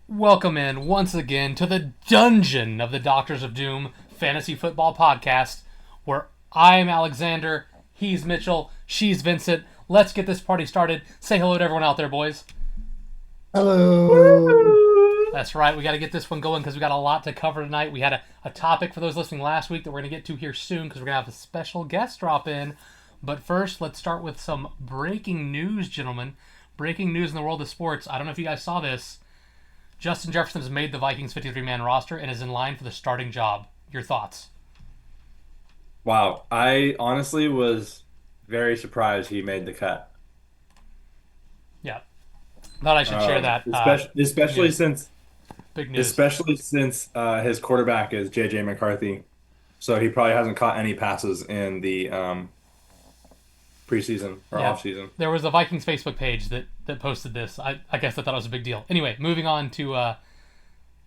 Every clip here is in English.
Welcome in once again to the dungeon of the Doctors of Doom Fantasy Football Podcast, where I am Alexander, he's Mitchell, she's Vincent. Let's get this party started. Say hello to everyone out there, boys. Hello. That's right, we got to get this one going because we got a lot to cover tonight. We had a topic for those listening last week that we're going to get to here soon because we're going to have a special guest drop in. But first, let's start with some breaking news, gentlemen. Breaking news in the world of sports. I don't know if you guys saw this. Justin Jefferson has made the Vikings 53-man roster and is in line for the starting job. Your thoughts? Wow, I honestly was very surprised he made the cut. Yeah, thought I should share that Especially news. since Big news. his quarterback is JJ McCarthy, so he probably hasn't caught any passes in the preseason or Yeah, off season. there was a Vikings Facebook page that posted this. I guess I thought it was a big deal. Anyway, moving on to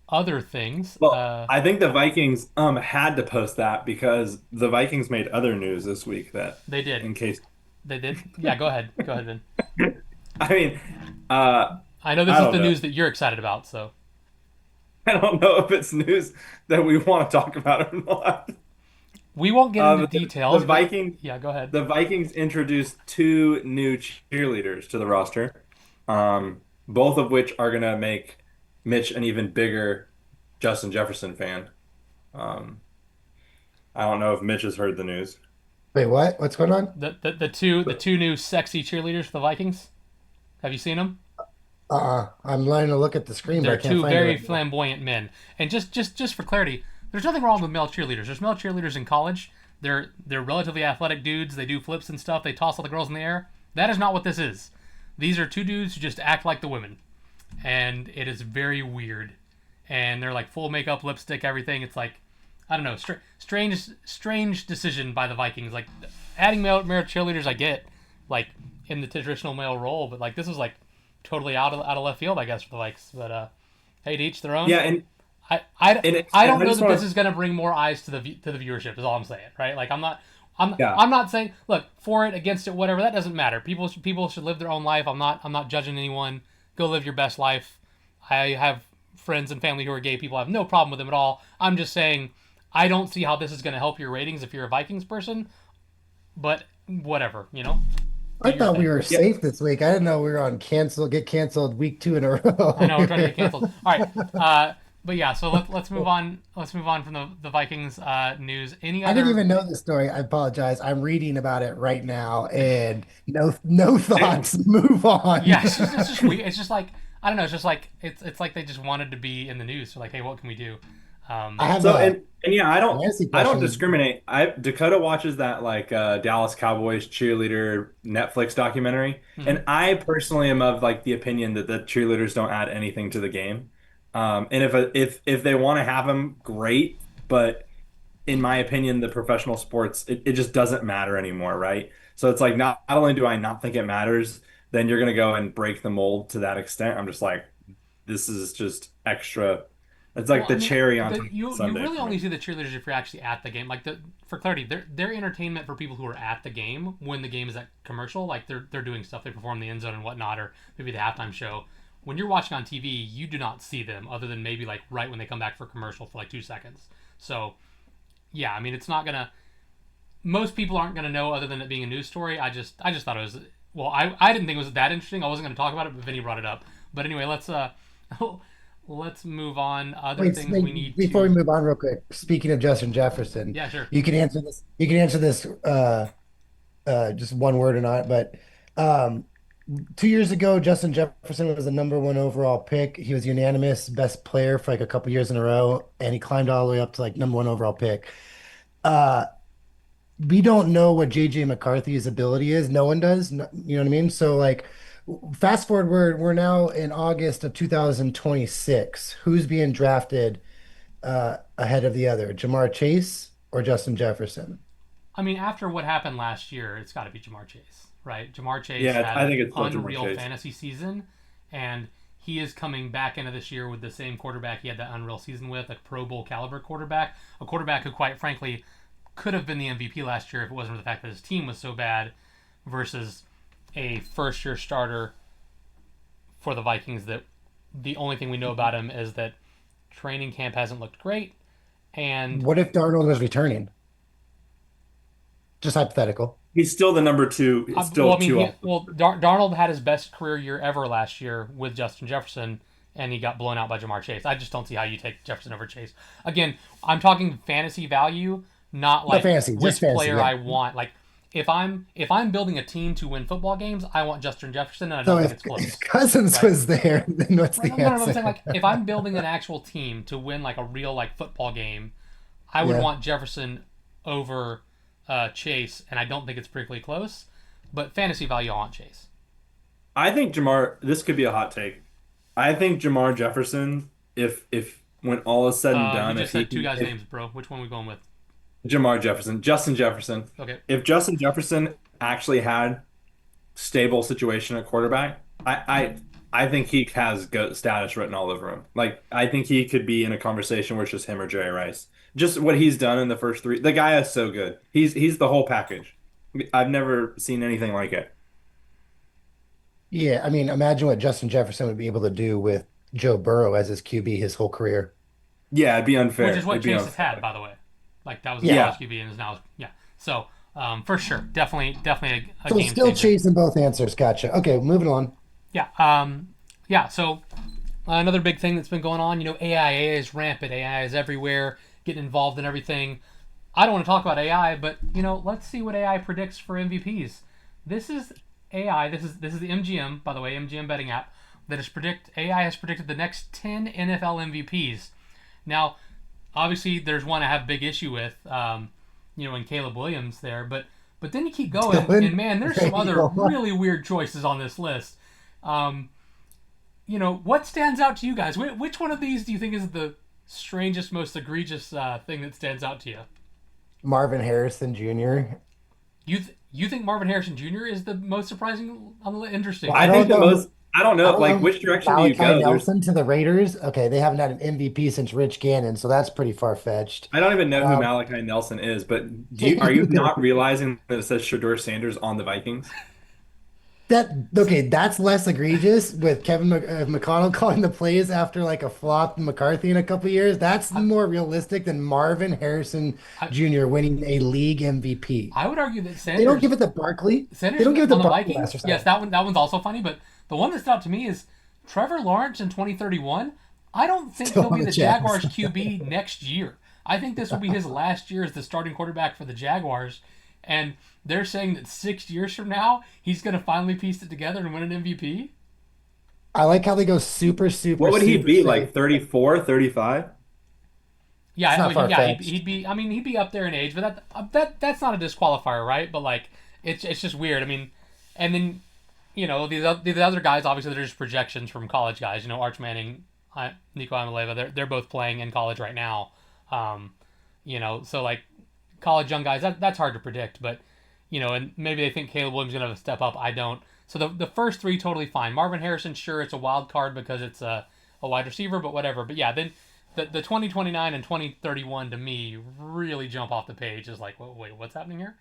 other things. Well, I think the Vikings had to post that because the Vikings made other news this week that They did. in case They did. Yeah, go ahead. Go ahead, Vin. I mean I know this I is don't the know. news that you're excited about. So I don't know if it's news that we want to talk about or not. we won't get into The details, but Vikings yeah, go ahead. The Vikings introduced two new cheerleaders to the roster, both of which are going to make Mitch an even bigger Justin Jefferson fan. Um, I don't know if Mitch has heard the news. Wait, what? What's going on? The two new sexy cheerleaders for the Vikings. Have you seen them? I'm learning to look at the screen, but They're I can't two find it very right now. flamboyant men. And just for clarity, there's nothing wrong with male cheerleaders. There's male cheerleaders in college. They're relatively athletic dudes. They do flips and stuff. They toss all the girls in the air. That is not what this is. These are two dudes who just act like the women, and it is very weird. And they're like full makeup, lipstick, everything. It's like I don't know, strange decision by the Vikings. Like adding male cheerleaders, I get like in the traditional male role, but like this was like totally out of left field, I guess, for the Vikes. But hey, to each their own. Yeah, I, I, I and don't I know just that want this to, is going to bring more eyes to the viewership. Is all I'm saying, right? Like I'm yeah, I'm not saying look for it against it whatever that doesn't matter. People should live their own life. I'm not judging anyone. Go live your best life. I have friends and family who are gay people. I have no problem with them at all. I'm just saying I don't see how this is going to help your ratings if you're a Vikings person. But whatever, do I your thought we thing. were yeah. safe this week. I didn't know we were on get canceled week 2 in a I row. know we're trying to get canceled. All right, but yeah. So let's move on. Let's move on from the Vikings news. Any I didn't other? even know the story. I apologize. I'm reading about it right now, and no thoughts. Move Yeah, on. it's just weird. It's just like I don't know. It's just like it's like they just wanted to be in the news. So like, hey, what can we do? I Um, have So a and yeah, fantasy I don't question. discriminate. I Dakota watches that like Dallas Cowboys cheerleader Netflix documentary, mhm. and I personally am of like the opinion that the cheerleaders don't add anything to the game. And if they want to have them, great. But in my opinion, the professional sports it just doesn't matter anymore, right? So it's like not only do I not think it matters, then you're gonna go and break the mold to that extent. I'm just like, this is just extra. It's Well, like I the mean, cherry on top the, of you Sunday really for me. only see the cheerleaders if you're actually at the game. Like for clarity, they're entertainment for people who are at the game when the game is at commercial. Like they're doing stuff, they perform in the end zone and whatnot, or maybe the halftime show. When you're watching on TV, you do not see them other than maybe like right when they come back for commercial for like 2 seconds. So yeah, I mean, it's not gonna. Most people aren't gonna know other than it being a news story. I just thought it was. Well, I didn't think it was that interesting. I wasn't gonna talk about it, but Vinny brought it up. But anyway, let's move on. Other things we need Before we to. move on, real quick. Speaking of Justin Jefferson, Yeah, sure. you can answer this. You can answer this. Just one word or not, but um, 2 years ago, Justin Jefferson was the number one overall pick. He was unanimous best player for like a couple years in a row, and he climbed all the way up to like number one overall pick. Uh, we don't know what JJ McCarthy's ability is. No one does. You know what I mean? So like, fast forward, we're now in August of 2026. Who's being drafted ahead of the other, Jamar Chase or Justin Jefferson? I mean, after what happened last year, it's got to be Jamar Chase, right? Jamar Chase Yeah, had I an think it's still Jamar unreal Chase. fantasy season, and he is coming back into this year with the same quarterback he had that unreal season with, a Pro Bowl caliber quarterback, a quarterback who, quite frankly, could have been the MVP last year if it wasn't for the fact that his team was so bad, versus a first year starter for the Vikings that the only thing we know about him is that training camp hasn't looked great, and What if Darnold was returning? Just hypothetical. He's still the number two. It's well, still I mean, two off. Darnold had his best career year ever last year with Justin Jefferson, and he got blown out by Jamar Chase. I just don't see how you take Jefferson over Chase. Again, I'm talking fantasy value, not No like fantasy, which just fantasy. player Yeah. I want. Like if I'm building a team to win football games, I want Justin Jefferson, and I So don't think if, it's if close. Cousins Right? was there, then what's Right, the no, I'm answer? saying like if I'm building an actual team to win like a real like football game, I would Yeah. want Jefferson over Chase, and I don't think it's particularly close. But fantasy value, I want Chase. I think Jamar. This could be a hot take. I think Jamar Jefferson, if when all is said and You done, just if he said two can, guys' if names, bro. Which one are we going with? Jamar Jefferson, Justin Jefferson, Okay. if Justin Jefferson actually had stable situation at quarterback, I think he has GOAT status written all over him. Like I think he could be in a conversation where it's just him or Jerry Rice. Just what he's done in the first three. The guy is so good. He's the whole package. I've never seen anything like it. Yeah, I mean, imagine what Justin Jefferson would be able to do with Joe Burrow as his QB his whole career. Yeah, it'd be Which is unfair. what It'd be Chase has had, unfair. by the way. Like that was his Yeah. college QB and is now yeah. So for sure, definitely a So game still changer. chasing both answers. Gotcha. Okay, moving on. Yeah. Yeah. So another big thing that's been going on, AI is rampant. AI is everywhere, getting involved in everything. I don't want to talk about AI, but let's see what AI predicts for MVPs. This is AI. This is the MGM, by the way, MGM betting app that is predict AI has predicted the next 10 NFL MVPs. Now, obviously, there's one I have a big issue with, in Caleb Williams there, but then you keep going, Dylan and man, there's some other Raiola. really weird choices on this list. Um, what stands out to you guys? Which one of these do you think is the strangest, most egregious thing that stands out to you? Marvin Harrison Jr. You think Marvin Harrison Jr. is the most surprising on the interesting? Well, I I don't think the know. most. I don't I know. don't Like, know. which direction do you Malachi go? There's. Nelson to the Raiders. Okay, they haven't had an MVP since Rich Gannon, so that's pretty far-fetched. I don't even know who Um, Malachi Nelson is, but are you not realizing that it says Shador Sanders on the Vikings? That okay, that's less egregious with McConnell calling the plays after like a flopped McCarthy in a couple years. That's I, more realistic than Marvin Harrison I, Jr. winning a league MVP. I would argue that They don't give Sanders it to Barkley. They Sanders don't give it to on the Barkley last Vikings. year. Yes, that one's also funny. But the one that stood out to me is Trevor Lawrence in 2031. I don't think Still he'll on be the the Jags. Jaguars QB next year. I think this will be his last year as the starting quarterback for the Jaguars. And they're saying that 6 years from now, he's going to finally piece it together and win an MVP. I like how they go super, super, What would he super be safe. like 34, 35? Yeah, It's I not mean, yeah, he'd, far-fetched. he'd be. I mean, he'd be up there in age, but that's not a disqualifier, right? But like, it's just weird. I mean, and then these other guys, obviously, they're just projections from college guys. Arch Manning, Nico Amaleva, they're both playing in college right now. So like college young guys, that's hard to predict, but and maybe they think Caleb Williams is gonna have a step up. I don't. So the first three totally fine. Marvin Harrison, sure, it's a wild card because it's a wide receiver, but whatever. But yeah, then the 2029 and 2031 to me really jump off the page. Is like, wait, what's happening here?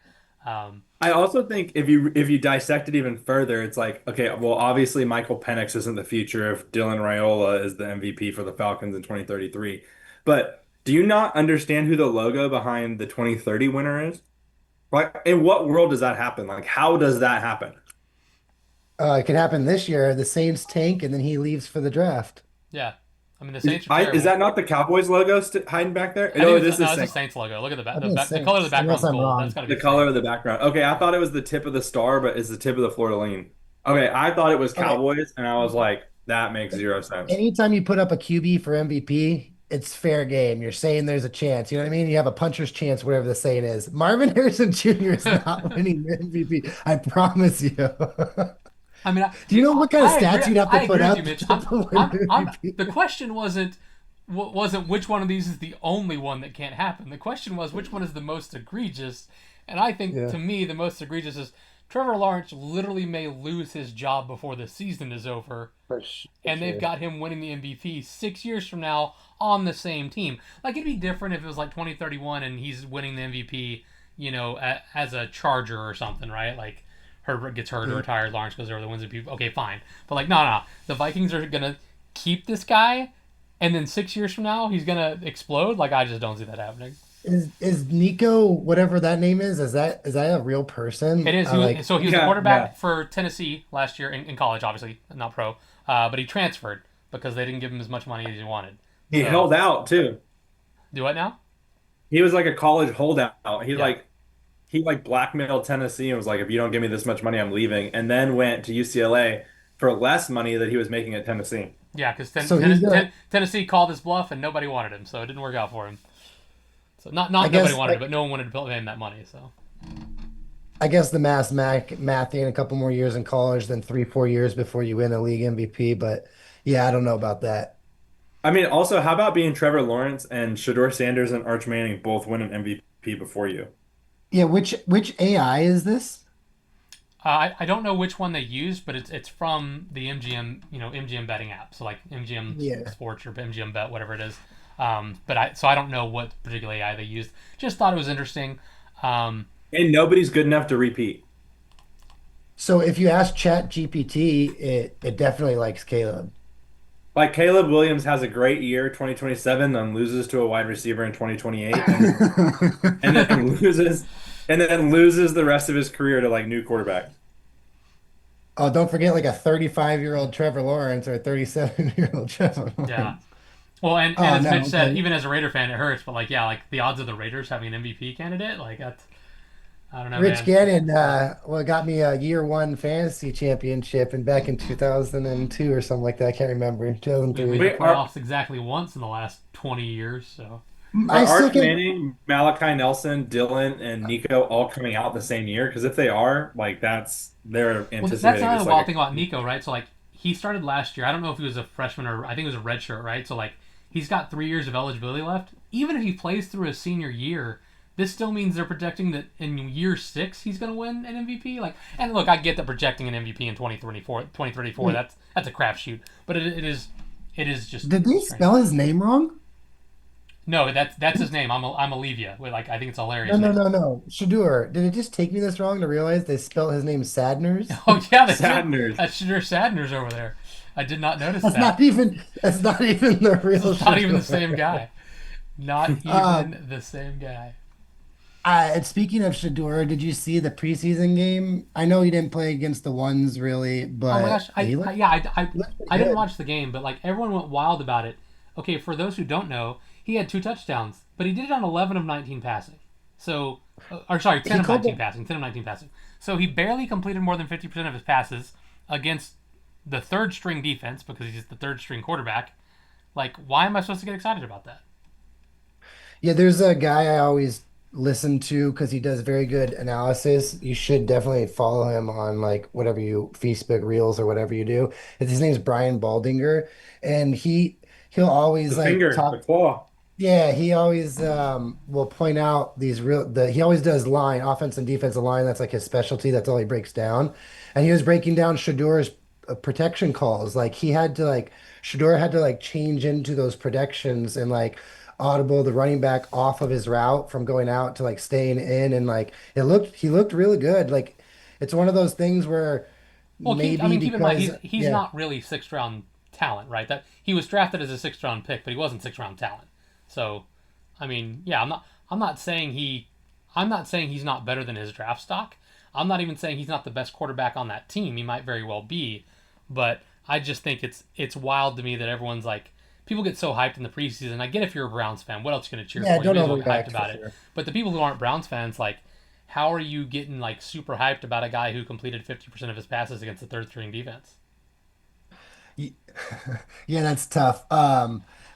I also think if you dissect it even further, it's like, okay, well, obviously Michael Penix isn't the future if Dylan Raiola is the MVP for the Falcons in 2033. But do you not understand who the logo behind the 2030 winner is? Like, in what world does that happen? Like, how does that happen? It could happen this year. The Saints tank, and then he leaves for the draft. Yeah, I mean the Is, Saints are is terrible. that not the Cowboys logo hiding back there? I think No, it's it is the no, it's the same. Saints logo. Look at I think it's the color of the Saints, unless background's I'm gold. That's wrong. got to be The the color Saints. of the background. Okay, I thought it was the tip of the star, but it's the tip of the fleur de lis. Okay, I thought it was Okay, Cowboys, and I was like, that makes zero sense. anytime you put up a QB for MVP, it's fair game. You're saying there's a chance. You know what I mean? You have a puncher's chance, whatever the saying is. Marvin Harrison Jr. is not winning the MVP. I promise you. I mean, Do you know what kind of I agree. stats you'd have to I put agree with you, up Mitch. to win the The MVP? question wasn't which one of these is the only one that can't happen. The question was which one is the most egregious. And I think Yeah. to me the most egregious is Trevor Lawrence literally may lose his job before the season is over, For and they've sure. got him winning the MVP 6 years from now on the same team. Like it'd be different if it was like 2031 and he's winning the MVP, as a Charger or something, right? Like Herbert gets hurt or Yeah. retires, Lawrence goes over the wins the MVP. Okay, fine. But like, no, the Vikings are gonna keep this guy, and then 6 years from now he's gonna explode. Like I just don't see that happening. Is Nico whatever that name is? Is that a real It person? is. I like. So he was the Yeah, quarterback yeah. for Tennessee last year in college, obviously not pro, but he transferred because they didn't give him as much money as he wanted. He So held out too. do what now? He was like a college holdout. He Yeah, like he like blackmailed Tennessee and was like, if you don't give me this much money, I'm leaving. And then went to UCLA for less money that he was making at Tennessee. yeah, because So he's gonna. Tennessee called his bluff and nobody wanted him, so it didn't work out for him. So I not nobody guess wanted him, like but no one wanted to pay him that money. So I guess the math in a couple more years in college than 3 4 years before you win a league MVP. But yeah, I don't know about that. I mean, also, how about being Trevor Lawrence and Shador Sanders and Arch Manning both win an MVP before you? Yeah, which AI is this? I don't know which one they used, but it's from the MGM MGM betting app. So like MGM Yeah. Sports or MGM Bet, whatever it is. But I don't know what particular AI they used. Just thought it was interesting. Um, And nobody's good enough to repeat. So if you ask Chat GPT, it definitely likes Caleb. Like Caleb Williams has a great year, 2027, then loses to a wide receiver in 2028, and then loses the rest of his career to like new quarterbacks. Oh, don't forget like a 35-year-old Trevor Lawrence or a 37-year-old Trevor yeah. Lawrence. Well, and Oh as no, Mitch said, okay. even as a Raider fan, it hurts. But like, yeah, like the odds of the Raiders having an MVP candidate, like that's I don't know, Rich man. Gannon, well, got me a year one fantasy championship and back in 2002 or something like that. I can't remember. We made the 2003. Wait, playoffs exactly once in the last 20 years. So are I still Arch can't. Manning, Malachi Nelson, Dylan, and Nico all coming out the same year? Because if they are, like they're well, that's anticipating another just like wild a thing about Nico, right? So like he started last year. I don't know if he was a freshman or I think it was a red shirt, right? So like he's got 3 years of eligibility left. Even if he plays through his senior year, this still means they're projecting that in year six he's going to win an MVP. Like, and look, I get that projecting an MVP in 2034. Wait, That's a crapshoot, but it is just did they strange. spell his name wrong? No, that's his name. I'm Olivia. Like I think it's a No, hilarious no, name. no, no. Shadur, did it just take me this wrong to realize they spelled his name Sadners? Oh yeah, they did. Sadners. That's Shadur Sadner's over there. I did not notice That's that. not even that's not even the real It's not even the Shadur. same guy. Not Um, even the same guy. and speaking of Shadur, did you see the preseason game? I know he didn't play against the ones really, Oh my but gosh, he looked pretty I didn't good. watch the game, but like everyone went wild about it. Okay, for those who don't know, he had 2 touchdowns, but he did it on 11 of 19 passing. So, or sorry, 10 He of called 19 the passing, 10 of 19 passing. So he barely completed more than 50% of his passes against the third string defense because he's the third string quarterback. Like, why am I supposed to get excited about that? Yeah, there's a guy I always listen to because he does very good analysis. You should definitely follow him on like whatever you Facebook Reels or whatever you do. His name's Brian Baldinger, and he'll always The like finger, the talk. claw. Yeah, he always will point out these he always does line offense and defensive line. That's like his specialty. That's all he breaks down. And he was breaking down Shador's protection calls. Like he had to like Shador had to like change into those protections and like audible the running back off of his route from going out to like staying in and like he looked really good. Like it's one of those things where Well, maybe keep in mind because he's yeah. not really sixth round talent, right? That he was drafted as a sixth round pick, but he wasn't sixth round talent. So, I mean, yeah, I'm not saying he's not better than his draft stock. I'm not even saying he's not the best quarterback on that team. He might very well be, but I just think it's wild to me that everyone's like people get so hyped in the preseason. I get if you're a Browns fan, what else are you gonna cheer Yeah, for? You don't may as well be hyped overreact for about it. sure. But the people who aren't Browns fans, like, how are you getting like super hyped about a guy who completed 50% of his passes against the third string defense? Ye- Yeah, that's tough.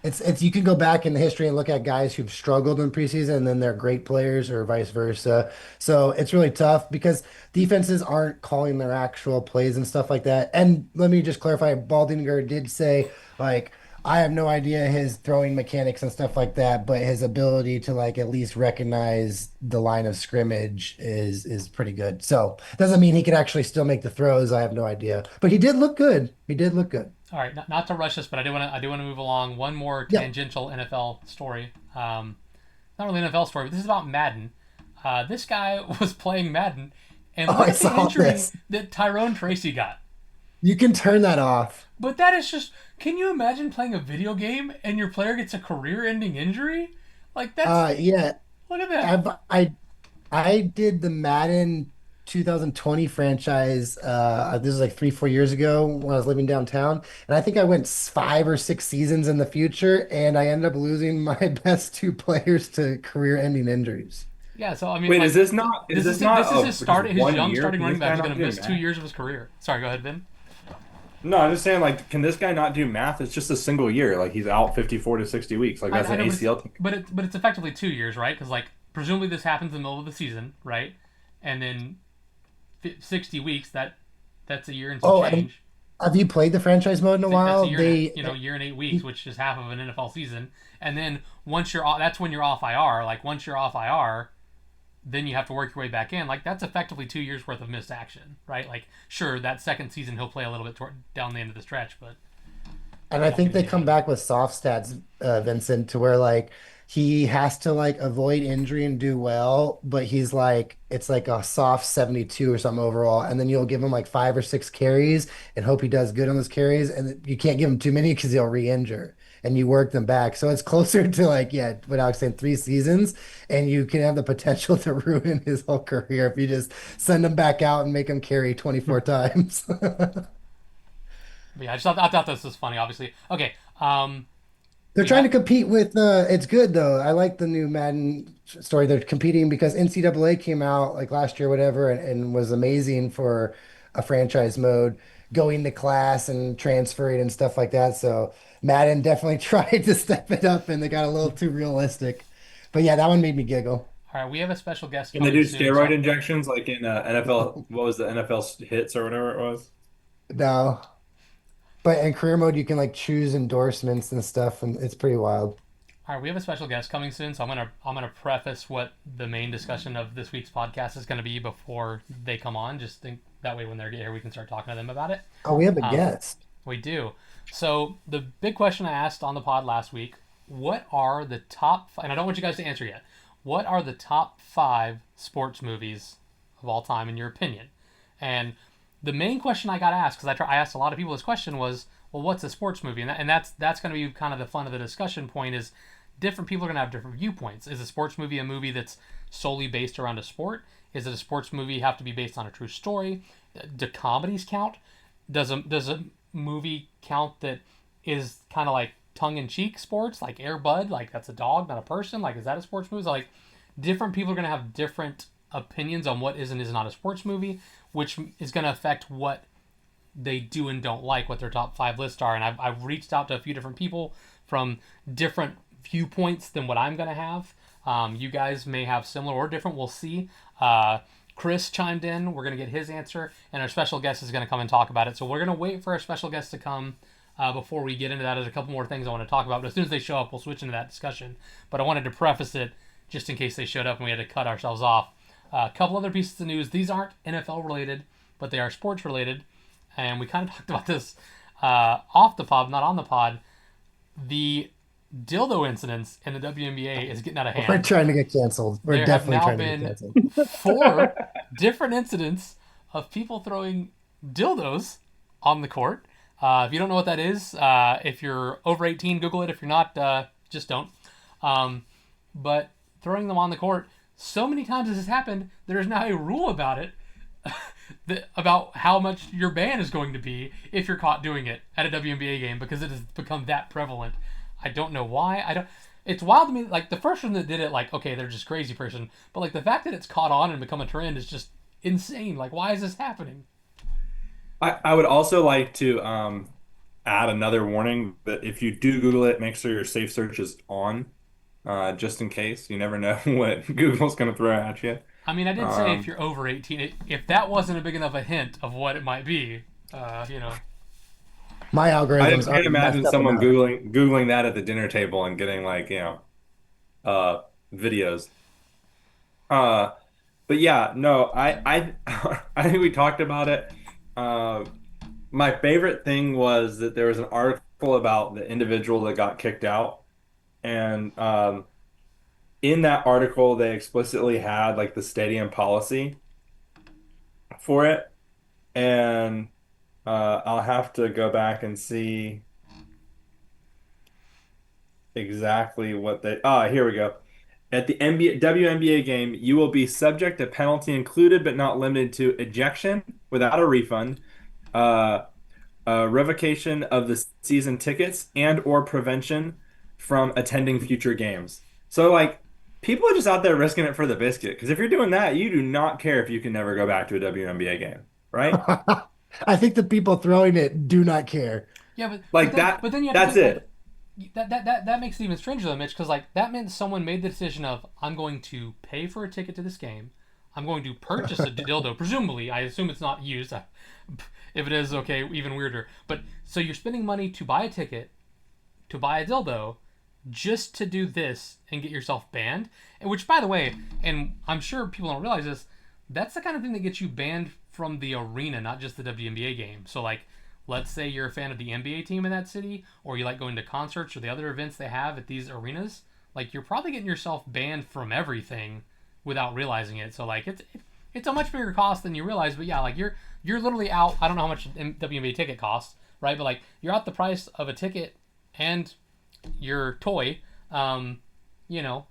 It's you can go back in the history and look at guys who've struggled in preseason and then they're great players or vice versa. So it's really tough because defenses aren't calling their actual plays and stuff like that. And let me just clarify, Baldinger did say like I have no idea his throwing mechanics and stuff like that, but his ability to like at least recognize the line of scrimmage is pretty good. So doesn't mean he could actually still make the throws. I have no idea, but he did look good. He did look good. All right, not to rush this, but I do want to move along. One more Yep. tangential NFL story. Not really an NFL story, but this is about Madden. This guy was playing Madden, and Oh, look I at the saw injury this. that Tyrone Tracy got. You can turn that off. But that is just. Can you imagine playing a video game and your player gets a career-ending injury? Like that's. Yeah, Look at that. I did the Madden 2020 franchise. This was like 3, 4 years ago when I was living downtown, and I think I went 5 or 6 seasons in the future, and I ended up losing my best two players to career-ending injuries. Yeah. So I mean, Wait, like, is this this is his not start. His one young year? starting Can running this back guy is going not to do miss two math? years of his career. Sorry. Go ahead, Vin. No, I'm just saying, like, can this guy not do math? It's just a single year. Like, he's out 54 to 60 weeks. Like, that's I an know, ACL team. but it's effectively 2 years, right? Because like presumably this happens in the middle of the season, right? And then 60 weeks. That's a year and some Oh, and change. have you played the franchise mode in a That's a while? year and year and 8 weeks, which is half of an NFL season. And then once you're off, that's when you're off IR. Like once you're off IR, then you have to work your way back in. Like that's effectively 2 years worth of missed action, right? Like sure, that second season he'll play a little bit down the end of the stretch, but And it I won't be think the they same come thing. back with soft stats, Vincent, to where like he has to like avoid injury and do well, but he's like it's like a soft 72 or something overall. And then you'll give him like 5 or 6 carries and hope he does good on those carries. And you can't give him too many because he'll re-injure and you work them back. So it's closer to like, yeah, what I was saying, 3 seasons, and you can have the potential to ruin his whole career if you just send him back out and make him carry 24 times. But yeah, I thought this was funny. Obviously, okay. They're We trying have to compete with it's good though. I like the new Madden story. They're competing because NCAA came out like last year, whatever, and was amazing for a franchise mode, going to class and transferring and stuff like that. So Madden definitely tried to step it up and they got a little too realistic. But yeah, that one made me giggle. all right. We have a special guest Can they coming do soon. steroid So injections like in NFL? What was the NFL hits or whatever it was? No. But in career mode you can like choose endorsements and stuff and it's pretty wild. all right, we have a special guest coming soon, so I'm gonna preface what the main discussion of this week's podcast is gonna be before they come on. Just think that way when they're here, we can start talking to them about it. Oh, we have a Um, guest. we do. So the big question I asked on the pod last week: what are the top? And I don't want you guys to answer yet. What are the top five sports movies of all time in your opinion? And the main question I got asked, because I asked a lot of people this question, was, well, what's a sports movie? And that's going to be kind of the fun of the discussion point is different people are going to have different viewpoints. Is a sports movie a movie that's solely based around a sport? Is it a sports movie have to be based on a true story? Do comedies count? Does a movie count that is kind of like tongue in cheek sports, like Air Bud, like that's a dog, not a person? Like is that a sports movie? So, like different people are going to have different opinions on what is and is not a sports movie, which is going to affect what they do and don't like, what their top five lists are. And I've reached out to a few different people from different viewpoints than what I'm going to have. You guys may have similar or different. We'll see. Chris chimed in. We're going to get his answer. And our special guest is going to come and talk about it. So we're going to wait for our special guest to come before we get into that. There's a couple more things I want to talk about. But as soon as they show up, we'll switch into that discussion. But I wanted to preface it just in case they showed up and we had to cut ourselves off. A couple other pieces of news. These aren't NFL related, but they are sports related. And we kind of talked about this off the pod, not on the pod. The dildo incidents in the WNBA is getting out of We're hand. trying to get canceled. We're There have definitely now trying to get been canceled. four different incidents of people throwing dildos on the court. If you don't know what that is, if you're over 18, Google it. If you're not, just don't. But throwing them on the court, so many times this has happened, there is now a rule about it, about how much your ban is going to be if you're caught doing it at a WNBA game because it has become that prevalent. I don't know why. I don't. It's wild to me. Like the first one that did it, like okay, they're just crazy person. But like the fact that it's caught on and become a trend is just insane. Like why is this happening? I would also like to add another warning that if you do Google it, make sure your safe search is on, just in case. You never know what Google's going to throw at you. I mean, I did say if Um, you're over 18, if that wasn't a big enough a hint of what it might be, you know. My I algorithm's just can't already messed imagine up someone enough. Googling that at the dinner table and getting like, uh, videos. Uh, but yeah, no, I think we talked about it. Uh, my favorite thing was that there was an article about the individual that got kicked out, and in that article they explicitly had like the stadium policy for it, and I'll have to go back and see exactly what they. Ah, here we go. At the NBA, WNBA game, you will be subject to penalty included but not limited to ejection without a refund, uh, revocation of the season tickets, and or prevention from attending future games. So like people are just out there risking it for the biscuit. Because if you're doing that, you do not care if you can never go back to a WNBA game, right? I think the people throwing it do not care. Yeah, but but Like then that. but then you have to That's think like it. that makes it even stranger though, Mitch, because like that meant someone made the decision of I'm going to pay for a ticket to this game. I'm going to purchase a dildo. Presumably, I assume it's not used. If it is, okay, even weirder. But so you're spending money to buy a ticket, to buy a dildo, just to do this and get yourself banned. And which, by the way, and I'm sure people don't realize this, that's the kind of thing that gets you banned from the arena, not just the WNBA game. So like, let's say you're a fan of the NBA team in that city, or you like going to concerts or the other events they have at these arenas. Like, you're probably getting yourself banned from everything without realizing it. So like, it's a much bigger cost than you realize. But yeah, like you're literally out. I don't know how much a WNBA ticket costs, right? But like, you're out the price of a ticket and your toy, um, you know,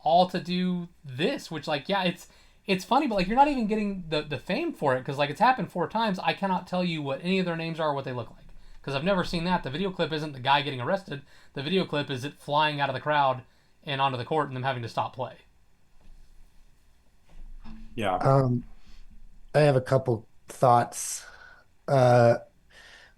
all to do this. Which like, yeah, it's funny, but like, you're not even getting the fame for it because like it's happened 4 times. I cannot tell you what any of their names are or what they look like because I've never seen that. The video clip isn't the guy getting arrested. The video clip is it flying out of the crowd and onto the court and them having to stop play. Yeah. Um, I have a couple thoughts. Uh,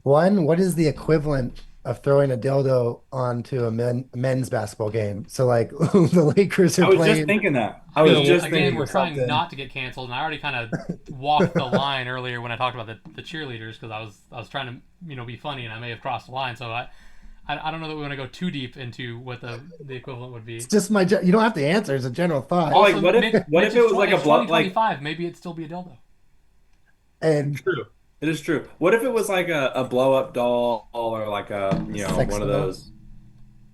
One, what is the equivalent of throwing a dildo onto a men's basketball game? So like the Lakers are I was just playing thinking that. I I was mean, just again, thinking we're or that. trying something. not to get canceled, and I already kind of walked the line earlier when I talked about the cheerleaders because I was trying to be funny, and I may have crossed the line. So I don't know that we want to go too deep into what the equivalent would It's be. just you don't have to answer. It's a general thought. Well, like, Also, what Mitch, if it was like a it's blood like 2025. Maybe it'd still be a dildo. And true. It is true. What if it was like a blow up doll or like a sex one of doll. those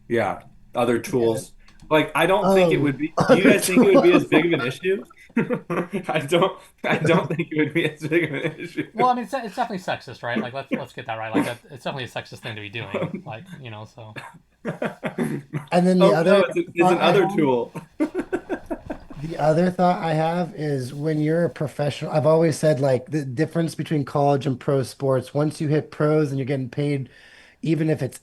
yeah other Yeah. tools? Like I don't think it Oh, would be. Do you other guys think it would be as tools. big of an issue? I don't. I don't think it would be as big of an issue. Well, I mean, it's definitely sexist, right? Like, let's get that right. Like, it's definitely a sexist thing to be doing. Like, so. And then Oh no, it's thought an I other have, tool. the other thought I have is when you're a professional, I've always said like the difference between college and pro sports, once you hit pros and you're getting paid, even if it's,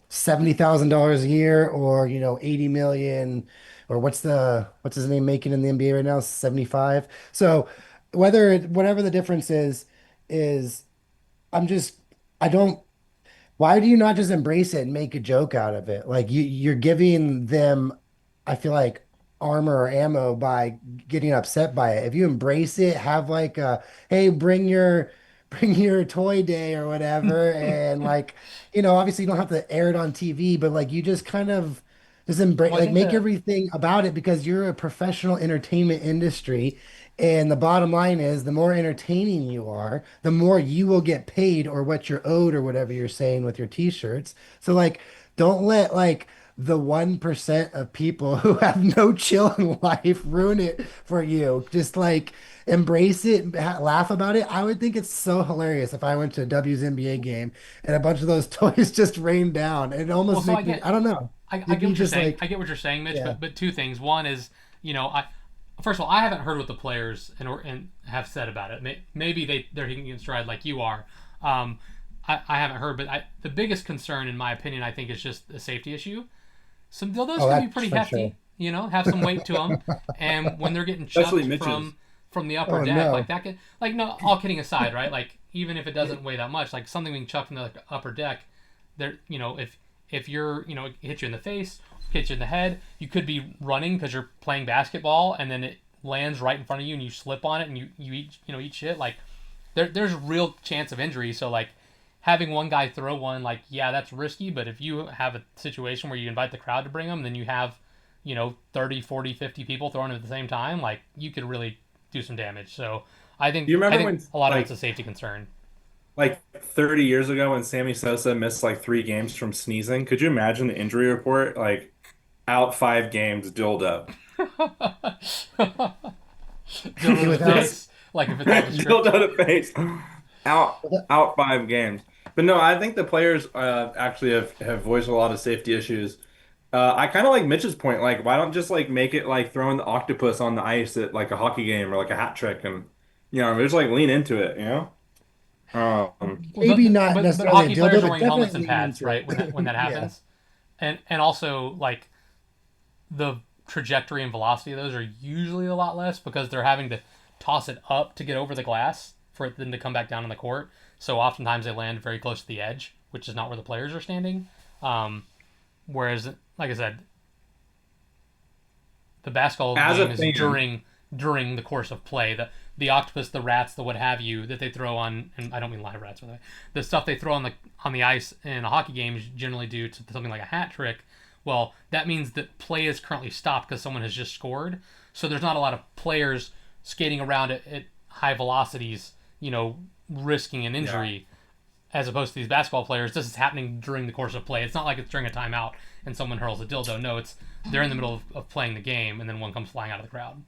$70,000 a year or, 80 million or what's his name making in the NBA right now, 75. So whatever the difference is I'm just, I don't why do you not just embrace it and make a joke out of it? Like you're giving them, I feel like armor or ammo by getting upset by it. If you embrace it, have like a, hey, bring your toy day or whatever, and like, obviously you don't have to air it on TV, but like you just kind of just embrace, Well, I like think make the everything about it because you're a professional entertainment industry. And the bottom line is, the more entertaining you are, the more you will get paid or what you're owed or whatever you're saying with your t-shirts. So like, don't let like the 1% of people who have no chill in life ruin it for you. Just like embrace it, laugh about it. I would think it's so hilarious if I went to a WNBA game and a bunch of those toys just rained down. It well, almost so make me, I don't know. I It'd get be what you're just saying. like, I get what you're saying, Mitch. yeah. But two things. One is, I first of all, I haven't heard what the players and have said about it. Maybe they're taking it in stride like you are. Um, I haven't heard, but the biggest concern, in my opinion, I think is just a safety issue. Some dildos Oh, can be that's pretty for sure. hefty, have some weight to them, and when they're getting Especially chucked Mitch's. from the upper Oh deck, like no. that can like no, all kidding aside, right? Like even if it doesn't weigh that much, like something being chucked from the upper deck, there, if you're, it hits you in the face, hits you in the head, you could be running because you're playing basketball, and then it lands right in front of you, and you slip on it, and you eat eat shit. Like there's real chance of injury. So like having one guy throw one, like, yeah, that's risky, but if you have a situation where you invite the crowd to bring them, then you have 30, 40, 50 people throwing them at the same time, like you could really do some damage. So i Do think you i remember think when a lot of it's a safety concern. like 30 years ago when Sammy Sosa missed like 3 games from sneezing? Could you imagine the injury report? Like out 5 games, dildo. Dildo to the Without face, like if it's on the script. Dildo to face. out out 5 games. But no, I think the players actually have voiced a lot of safety issues. I kind of like Mitch's point. Like, why don't just like make it like throwing the octopus on the ice at like a hockey game or like a hat trick, and just like lean into it. Well, Maybe not but necessarily a hockey players dildo, are but wearing helmets definitely and lean pads, into right? When that it. happens, and also like the trajectory and velocity of those are usually a lot less because they're having to toss it up to get over the glass for it then to come back down on the court. So oftentimes they land very close to the edge, which is not where the players are standing. Whereas, like I said, the basketball As a game is fan, during the course of play. The octopus, the rats, the what have you that they throw on, and I don't mean live rats by the way. The stuff they throw on the ice in a hockey game is generally due to something like a hat trick. Well, that means that play is currently stopped because someone has just scored. So there's not a lot of players skating around at high velocities, risking an yeah. injury. As opposed to these basketball players, this is happening during the course of play. It's not like it's during a timeout and someone hurls a dildo. No, they're in the middle of playing the game and then one comes flying out of the crowd.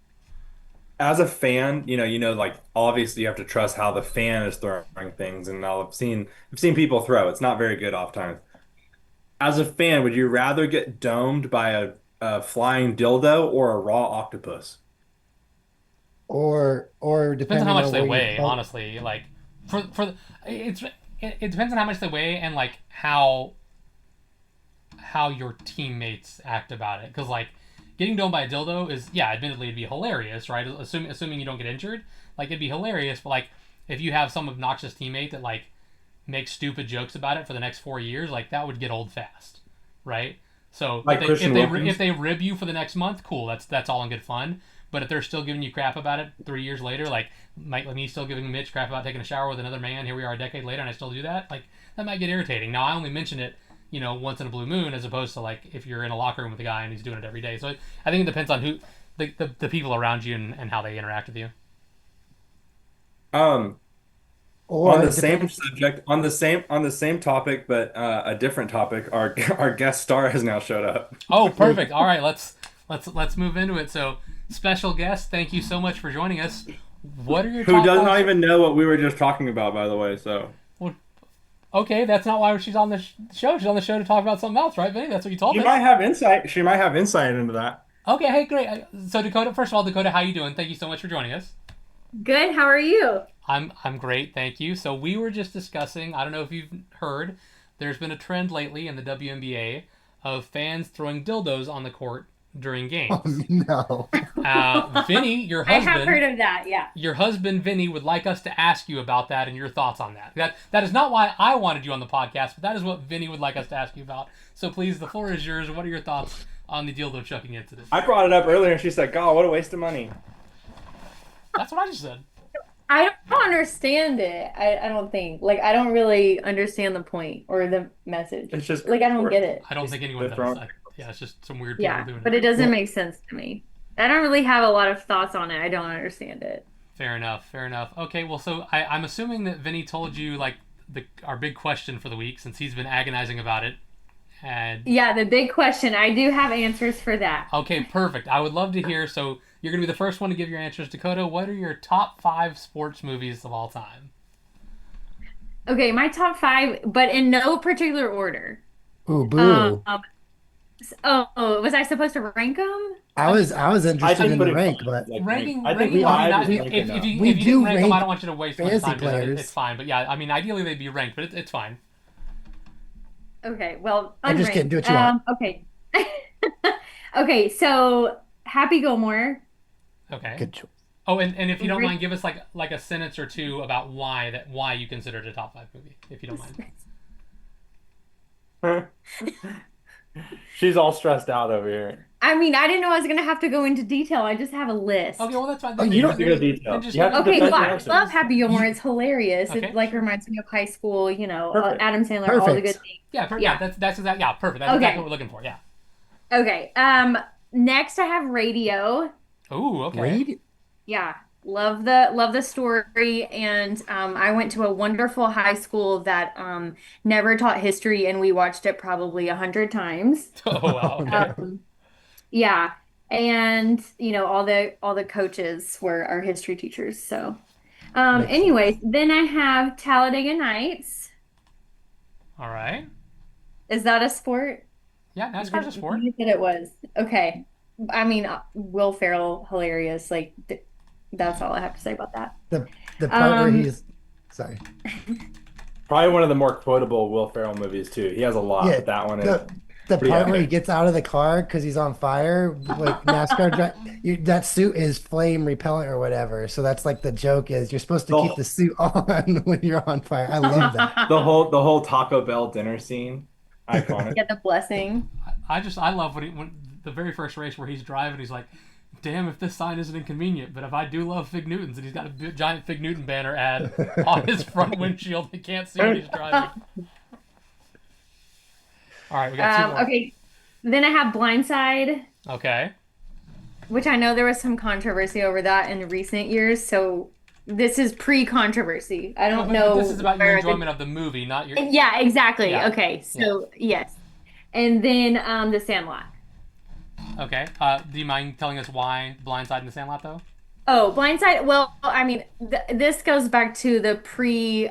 As a fan, like obviously you have to trust how the fan is throwing things, and I've seen people throw. It's not very good oftentimes. As a fan, would you rather get domed by a flying dildo or a raw octopus? Or Depends on how depending much on they where you're weigh, from. honestly. Like it's it depends on how much they weigh and like how your teammates act about it. Because like getting domed by a dildo is, yeah, admittedly it'd be hilarious, right? Assuming you don't get injured, like it'd be hilarious. But like if you have some obnoxious teammate that like makes stupid jokes about it for the next 4 years, like that would get old fast, right? So Like Christian if Wilkins? they rib you for the next month, cool. That's all in good fun. But if they're still giving you crap about it 3 years later, like me still giving Mitch crap about taking a shower with another man, here we are a decade later, and I still do that, like that might get irritating. Now I only mention it, once in a blue moon, as opposed to like if you're in a locker room with a guy and he's doing it every day. So I think it depends on who the people around you and how they interact with you. Um, on Or the depending. same subject, on the same topic, but a different topic, our our guest star has now showed up. Oh, perfect. All right, let's move into it. So, special guest, thank you so much for joining us. What are your Who top does five? not even know what we were just talking about, by the way. So Well, okay, that's not why she's on the show. She's on the show to talk about something else, right, Vinny? That's what you told she might us. have insight. She might have insight into that. Okay, hey, great. So, Dakota, first of all, Dakota, how you doing? Thank you so much for joining us. Good. How are you? I'm great, thank you. So we were just discussing. I don't know if you've heard. There's been a trend lately in the WNBA of fans throwing dildos on the court during Oh games. no. Vinny, your I have husband, heard of that. Yeah. your husband Vinny would like us to ask you about that and your thoughts on that. That is not why I wanted you on the podcast, but that is what Vinny would like us to ask you about. So please, the floor is yours. What are your thoughts on the dildo chucking incident? I brought it up earlier, and she said, "God, what a waste of money." That's what I just said. I don't understand it. I don't think. Like, I don't really understand the point or the message. It's just Like, I don't get it. I don't think anyone they're does. throwing. Yeah, it's just some weird people Yeah. doing But it. it doesn't Well, make sense to me. I don't really have a lot of thoughts on it. I don't understand it. Fair enough. Fair enough. Okay, well, so I'm assuming that Vinny told you like our big question for the week since he's been agonizing about it. And Yeah, the big question. I do have answers for that. okay, perfect. I would love to hear. So you're gonna be the first one to give your answers, Dakota. What are your top five sports movies of all time? Okay, my top five, but in no particular order. Ooh, Um, boo. was I supposed to rank them? I was I interested think in the putting rank, five but is like rank. Ranking, I think ranking we would be five not. is we rank If enough. you we if you didn't do rank them, I rank don't want you to waste much fancy time doing it. It's players. fine. But yeah, I mean, ideally they'd be ranked, but it's fine. Okay, well, I'm just kidding. unranked. Do what you want. Okay. Okay, so Happy Gilmore. Okay. Good choice. Oh, and if you don't Rick- mind, give us like a sentence or two about why you consider it a top five movie, if you don't mind. She's all stressed out over here. I mean, I didn't know I was gonna have to go into detail. I just have a list. Okay, well that's fine. Oh, Then, you Just don't. give it a detail. just You give have to it. Okay, defend well, your I answer. love Happy Gilmore. It's hilarious. Okay. It like reminds me of high school, Perfect. Adam Sandler, all the good Perfect. things. Yeah, Yeah. that's exactly, yeah, perfect. That's exactly Okay. what we're looking for. Yeah. Okay. Next I have Radio. Ooh, okay. Raid? Yeah. Love the story. And I went to a wonderful high school that never taught history, and we watched it probably 100 times. Oh wow, Oh okay. no. Yeah. And all the coaches were our history teachers. So Makes sense. Anyways, then I have Talladega Nights. All right. Is that a sport? Yeah, NASCAR's a sport. You said it was. Okay. I mean, Will Ferrell, hilarious. Like, th that's all I have to say about that. The part where Um, he's sorry. Probably one of the more quotable Will Ferrell movies too. He has a lot, Yeah, but that one is the pretty part where he epic. gets out of the car because he's on fire, like that suit is flame repellent or whatever. So that's like the joke is you're supposed to keep The the suit on when you're on fire. I love that. the whole Taco Bell dinner scene, iconic. Get the blessing. I love when the very first race where he's driving, he's like, "Damn, if this sign isn't inconvenient, but if I do love Fig Newtons," and he's got a giant Fig Newton banner ad on his front windshield. He can't see what he's driving. All right, we got two more. Okay. Then I have Blindside, Okay. which I know there was some controversy over that in recent years. So this is pre-controversy. I don't But this know is about your where enjoyment of the movie, not your. Yeah, exactly. Yeah. Okay. Yeah. So yes. And then The Sandlot. Okay. Do you mind telling us why Blindside and The Sandlot, though? Oh, Blindside. Well, I mean, th this goes back to the pre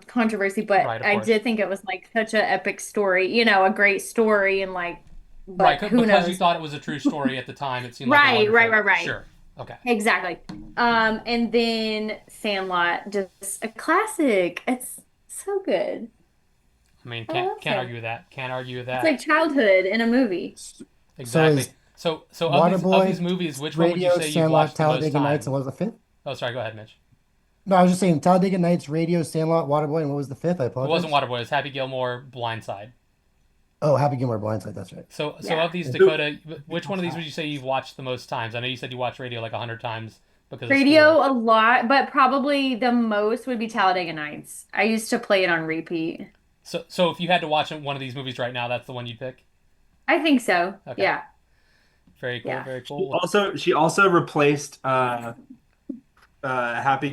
controversy, but Right, of I course. did think it was like such an epic story, you know, a great story, and like, Right, but who because you knows? thought it was a true story at the time. It seemed like a Right, right, wonderful. right, right. Sure. Okay. Exactly. And then Sandlot, just a classic. It's so good. I mean, I can't love can't it. argue with that. Can't argue with It's that. like childhood in a movie. So Exactly. is So of these Waterboy, movies, which one would you Radio, say you've Sandlot, watched the most Talladega Nights, and times? what was the fifth? Oh, sorry. Go ahead, Mitch. No, I was just saying Talladega Nights, Radio, Sandlot, Waterboy, and what was the fifth? I It wasn't apologize. Waterboy. It was Happy Gilmore, Blindside. Oh, Happy Gilmore Blindside. That's right. So Yeah. of these, Dakota, which one of these would you say you've watched the most times? I know you said you watched Radio like 100 times because of Radio school. a lot, but probably the most would be Talladega Nights. I used to play it on repeat. So if you had to watch one of these movies right now, that's the one you'd pick. I think so. Okay. Yeah. Very cool. Yeah. Very cool. She also replaced so Happy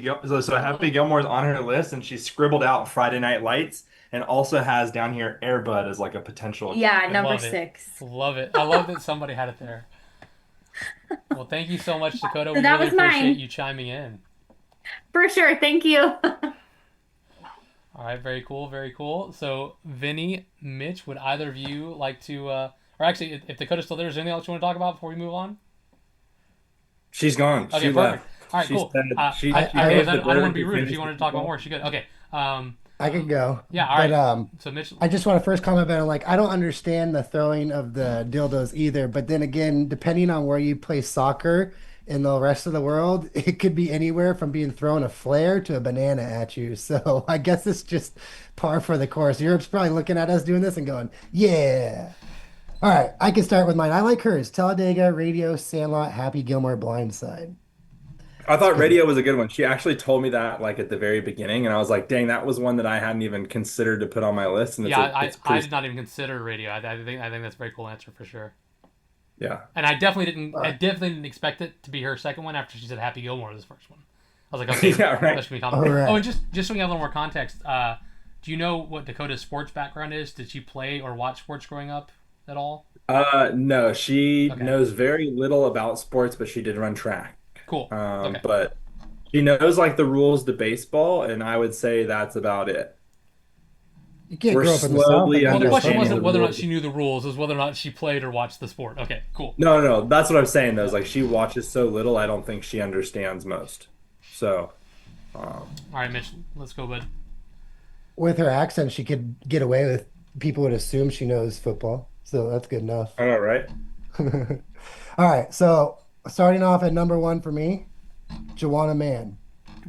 Gilmore's on her list, and she scribbled out Friday Night Lights, and also has down here Air Bud as like a potential. Yeah, number Love it. 6. Love it. I love that somebody had it there. Well, thank you so much, Dakota. So We that really was appreciate mine. you chiming in. For sure. Thank you. All right, very cool, very cool. So, Vinny, Mitch, would either of you like to, or actually, if Dakota's still there, is there anything else you want to talk about before we move on? She's gone. Okay, She perfect. left. All right, She cool. said she I- she I- Okay, gave then the I don't want bird to be rude if finish you wanted to the talk about football. more. She good. Okay. I could go. Yeah, all right. But So, Mitch, I just want to first comment about like I don't understand the throwing of the dildos either. But then again, depending on where you play soccer in the rest of the world, it could be anywhere from being thrown a flare to a banana at you. So I guess it's just par for the course. Europe's probably looking at us doing this and going, "Yeah." All right, I can start with mine. I like hers. Talladega, Radio, Sandlot, Happy Gilmore, Blindside. I It's thought good. Radio was a good one. She actually told me that like at the very beginning, and I was like, "Dang, that was one that I hadn't even considered to put on my list." And yeah, it's I pretty, did not even consider radio. I think that's a very cool answer for sure. yeah. And I definitely didn't expect it to be her second one after she said Happy Gilmore was the first one. I was like, okay, Yeah, right. that's gonna be Tom. All right. Oh, and just so we have a little more context, do you know what Dakota's sports background is? Did she play or watch sports growing up at all? No, she Okay, knows very little about sports, but she did run track. cool. Okay. But she knows like the rules to baseball, and I would say that's about it. You can't We're grow up in the South and slowly Well, not the know question understanding football. wasn't the whether or not rules. she knew the rules; it was whether or not she played or watched the sport. Okay, cool. No, no, that's what I'm saying though. Is like she watches so little, I don't think she understands most. So, All right, Mitch, let's go, bud. With her accent, she could get away with people would assume she knows football. So that's good enough. all right. All right, so starting off at number one for me, Joanna Man.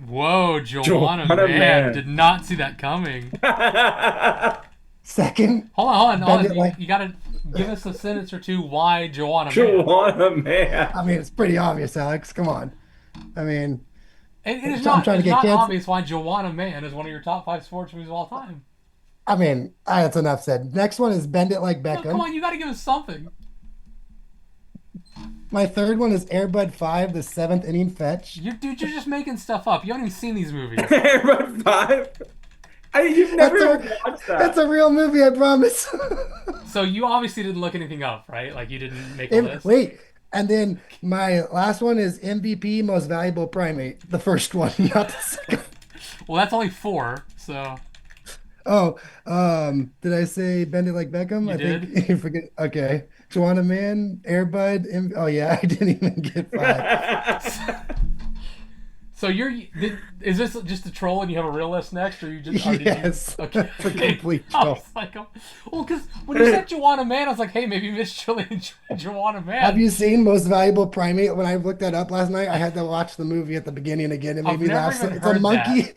Whoa, Joanna, Joanna man, Man. did not see that coming. Second, Hold on. Bend It Like You gotta give us a sentence or two. Why Joanna, man? Joanna Man. I mean, it's pretty obvious, Alex. Come on. I mean, It is I'm not. trying to It's get not kids. obvious why Joanna Man is one of your top 5 sports movies of all time. that's enough said. Next one is Bend It Like No, come Beckham. on, you got to give us something. My third one is Air Bud 5, the seventh inning fetch. Dude, you're just making stuff up. You haven't even seen these movies. Airboat 5? You've never That's even a, watched that's that. a real movie, I promise. So you obviously didn't look anything up, right? Like you didn't make a list. Wait, And then my last one is MVP, most valuable primate. The first one, not the second. Well, that's only 4, so Oh, did I say bend it like Beckham? you I did. think you forget. Okay. Joanna Man, Airbud. Oh yeah, I didn't even get 5. So is this just a troll and you have a real list next, or you just or did Yes, you, okay? it's a complete I troll. was like, oh, well, because when you said Joanna Man, I was like, hey, maybe Miss Chili enjoyed Joanna Have Man. you seen Most Valuable Primate? When I looked that up last night, I had to watch the movie at the beginning again. It made I've me never laugh. So even it's a heard that. monkey.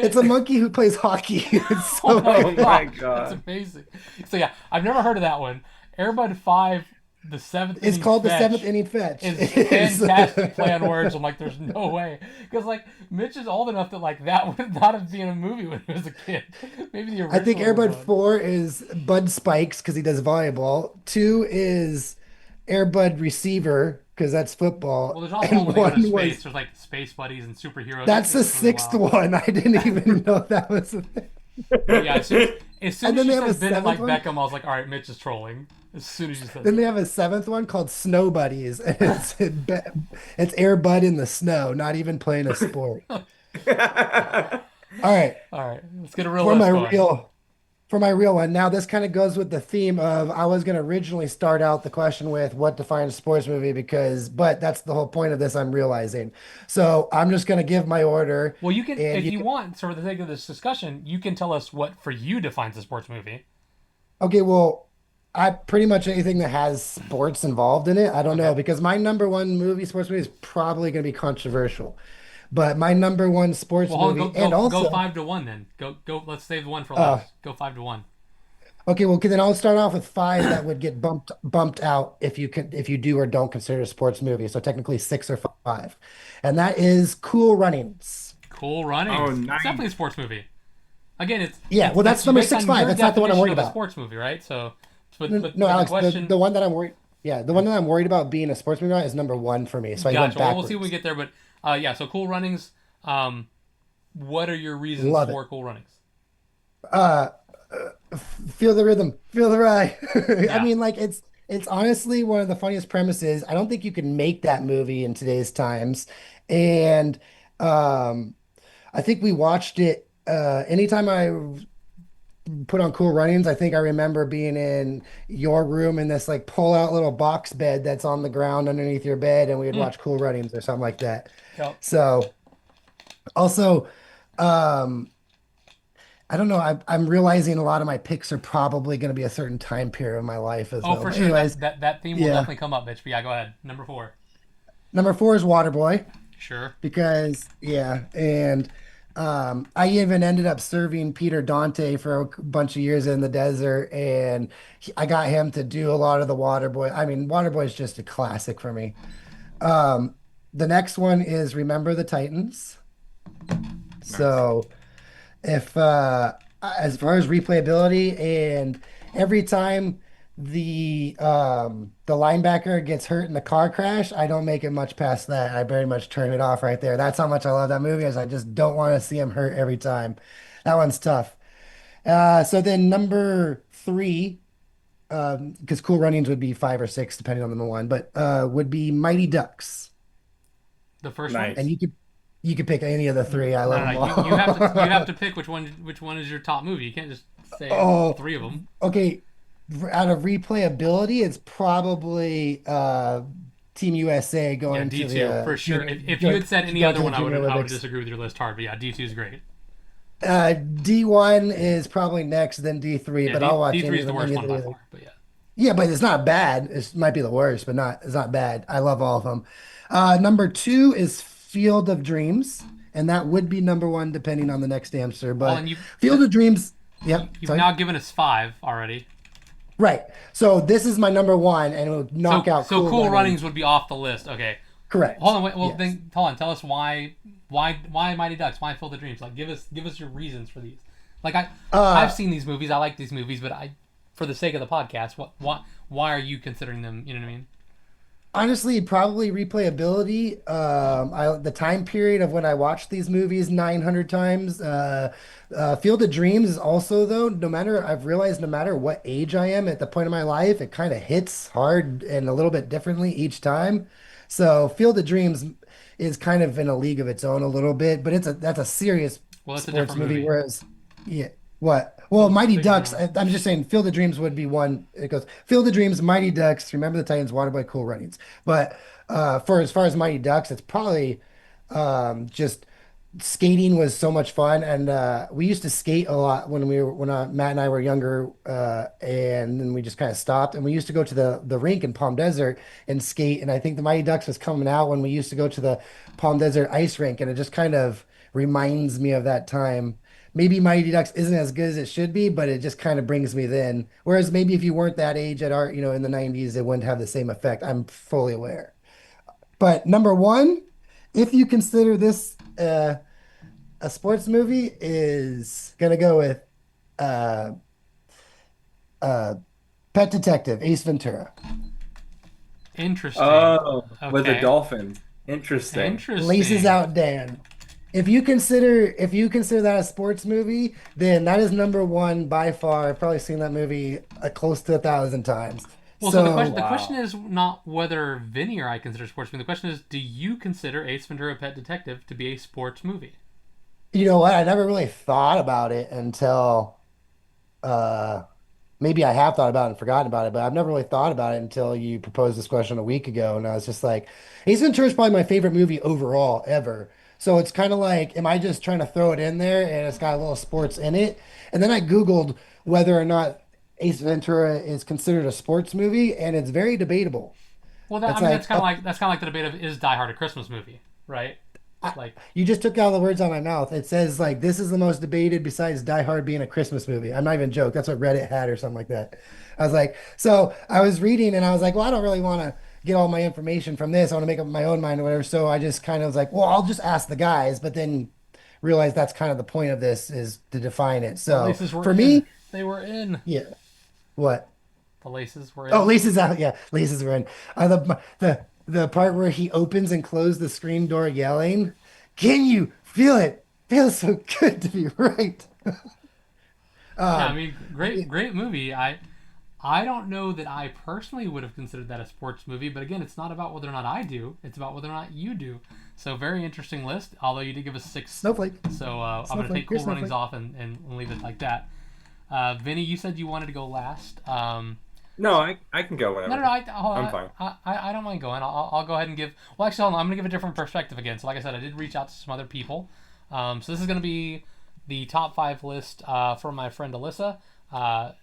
It's a monkey who plays hockey. It's Oh so my Oh my god, that's God. amazing. So yeah, I've never heard of that one. Airbud 5, the seventh It's inning called the fetch. seventh inning fetch. Is It is. fantastic play on words. I'm like, there's no way, because like Mitch is old enough that like that would not have been a movie when he was a kid. Maybe the I think original Airbud one. 4 is Bud Spikes because he does volleyball. 2 is Airbud Receiver because that's Well, football. there's also one And where they go to 1 space. was There's like space buddies and superheroes. that's the It's really sixth wild. one. I didn't even know that was a thing. But yeah, as soon And as then you they have a said bend it like seventh one. Beckham, I was like, all right, Mitch is trolling. As soon as you said Then that. they have a 7th one called Snow Buddies. And it's Air Bud in the snow, not even playing a sport. All right. All right, let's get a real For my list going. real for my real one. Now this kind of goes with the theme of I was going to originally start out the question with what defines a sports movie but that's the whole point of this I'm realizing. So I'm just going to give my order Well, you can, and if you you can, want, so for the sake of this discussion, you can tell us what for you defines a sports movie. okay, well, I pretty much anything that has sports involved in it. I don't know Okay. because my number one sports movie is probably going to be controversial. But my number one sports Well, hold on, movie and go also 5-1 then. Go. Let's save the one for uh last. Go 5-1. okay, well, then I'll start off with 5 that would get bumped out if you do or don't consider a sports movie. So technically 6 or 5. And that is Cool Runnings. Cool Oh, Runnings. It's nice. definitely a sports movie. Again, Yeah, well, that's it's number based on 6-5. your That's not the one I'm definition worried of a about. sports movie, right? So, No, but no, the Alex, question. the one that I'm worried, yeah, the one that I'm worried about being a sports movie on is number 1 for me. So I went Gotcha. Well, we'll see when we backwards. get there. But yeah. So Cool Runnings. What are your reasons Love it. for Cool Runnings? Uh, feel the rhythm, feel the ride. I Yeah. mean, like it's honestly one of the funniest premises. I don't think you can make that movie in today's times. And um I think we watched it anytime I put on Cool Runnings, I think I remember being in your room in this like pull out little box bed that's on the ground underneath your bed and we would Hmm. watch Cool Runnings or something like that. Yep. So also um I don't know. I'm realizing a lot of my picks are probably going to be a certain time period of my life as Oh, well. for But sure. anyways, That theme will yeah. definitely come up, Mitch. But yeah, go ahead. Number 4. Number 4 is Waterboy Sure. because yeah, and I even ended up serving Peter Dante for a bunch of years in the desert, and I got him to do a lot of the Waterboy. I mean, Waterboy is just a classic for me. Um, the next one is Remember the Titans. Nice. So. If as far as replayability and every time the linebacker gets hurt in the car crash, I don't make it much past that. I very much turn it off right there. That's how much I love that movie, is I just don't want to see him hurt every time. That one's tough. So then number 3, because Cool Runnings would be 5 or 6 depending on the one, but would be Mighty Ducks. The first one. And Nice. you could pick any of the 3. I No, love no, them no. You have all. to pick which one is your top movie. You can't just say Oh, 3 of them. okay. Out of replayability, it's probably Team USA Yeah, going to the D2 for sure. If you had said any going other to the one, Junior I would Olympics. disagree with your list hard. But yeah, D2 is great. D1 is probably next, then D3, Yeah, but I'll watch D3 any is of the them. worst Any of one by the far. But yeah. Yeah, but it's not bad. It might be the worst, but not it's not bad. I love all of them. Number 2 is Field of Dreams, and that would be number 1 depending on the next answer. Well, But and Field of Dreams, yep. you've Sorry. now given us 5 already. Right. So this is my number 1, and it would knock out So Cool Cool Runnings. Runnings would be off the list. Okay. Hold Correct. on. Wait. Well, Yes. then hold on. Tell us why Mighty Ducks? Why Field of Dreams? Like, give us your reasons for these. Like I've Uh, seen these movies. I like these movies, but for the sake of the podcast, why are you considering them? You know what I mean? Honestly, probably replayability. The time period of when I watched these movies 900 times. Field of Dreams is also though. I've realized no matter what age I am at the point of my life, it kind of hits hard and a little bit differently each time. So Field of Dreams is kind of in a league of its own a little bit, but that's a serious Well, it's a sports different movie. movie. Whereas, yeah, what? Well, Well, it's Mighty bigger Ducks. drama. I'm just saying, Field of Dreams would be one. It goes Field of Dreams, Mighty Ducks, Remember the Titans, Waterboy, Cool Runnings. But for as far as Mighty Ducks, it's probably just skating was so much fun, and we used to skate a lot when Matt and I were younger, and then we just kind of stopped, and we used to go to the rink in Palm Desert and skate. And I think the Mighty Ducks was coming out when we used to go to the Palm Desert ice rink, and it just kind of reminds me of that time. Maybe Mighty Ducks isn't as good as it should be, but it just kind of brings me then. Whereas maybe if you weren't that age at our, in the 90s, it wouldn't have the same effect. I'm fully aware. But number one, if you consider this a sports movie, is gonna go with uh, uh, Pet Detective, Ace Ventura. Interesting. Oh, with the Okay. dolphins. Interesting. Laces Interesting. Out Dan. If you consider that a sports movie, then that is number one by far. I've probably seen that movie close to 1,000 times. Well, so the So question Wow. is not whether Vinny or I consider sports movie. The question is, do you consider Ace Ventura: Pet Detective to be a sports movie? you know what? I never really thought about it until uh, maybe I have thought about it and forgotten about it, but I've never really thought about it until you proposed this question a week ago. And I was just like, Ace Ventura is probably my favorite movie overall ever. So it's kind of like, am I just trying to throw it in there and it's got a little sports in it? And then I Googled whether or not Ace Ventura is considered a sports movie, and it's very debatable. Well, It's I mean, like up, that's kind of like the debate of is Die Hard a Christmas movie, right? I, Like, you just took all the words out of my mouth. It says like this is the most debated besides Die Hard being a Christmas movie. I'm not even joke. That's what Reddit had or something like that. I was like, so I was reading and I was like, well, I don't really want to get all my information from this. I want to make up my own mind or whatever. So I just kind of was like, well, I'll just ask the guys, but then realized that's kind of the point of this is to define it. the So laces were for in. me, They were in. yeah, what? The laces were Oh, in. Lisa's out. Yeah, Lisa's are in. The part where he opens and closes the screen door yelling, "Can you feel it? Feels so good to be right." Yeah, I Um, mean, great movie. I don't know that I personally would have considered that a sports movie, but again, it's not about whether or not I do. It's about whether or not you do. So very interesting list. Although you did give us six, Snowflake, so I'm gonna take Snowflake, you're Cool Runnings Snowflake. off and leave it like that. Vinny, you said you wanted to go last. No, I can go No, no, whenever. no. I'm fine. I don't mind going. I'll go ahead and give. Well, actually, hold on. I'm going to give a different perspective again. So, like I said, I did reach out to some other people. So this is going to be the top five list from my friend Alyssa.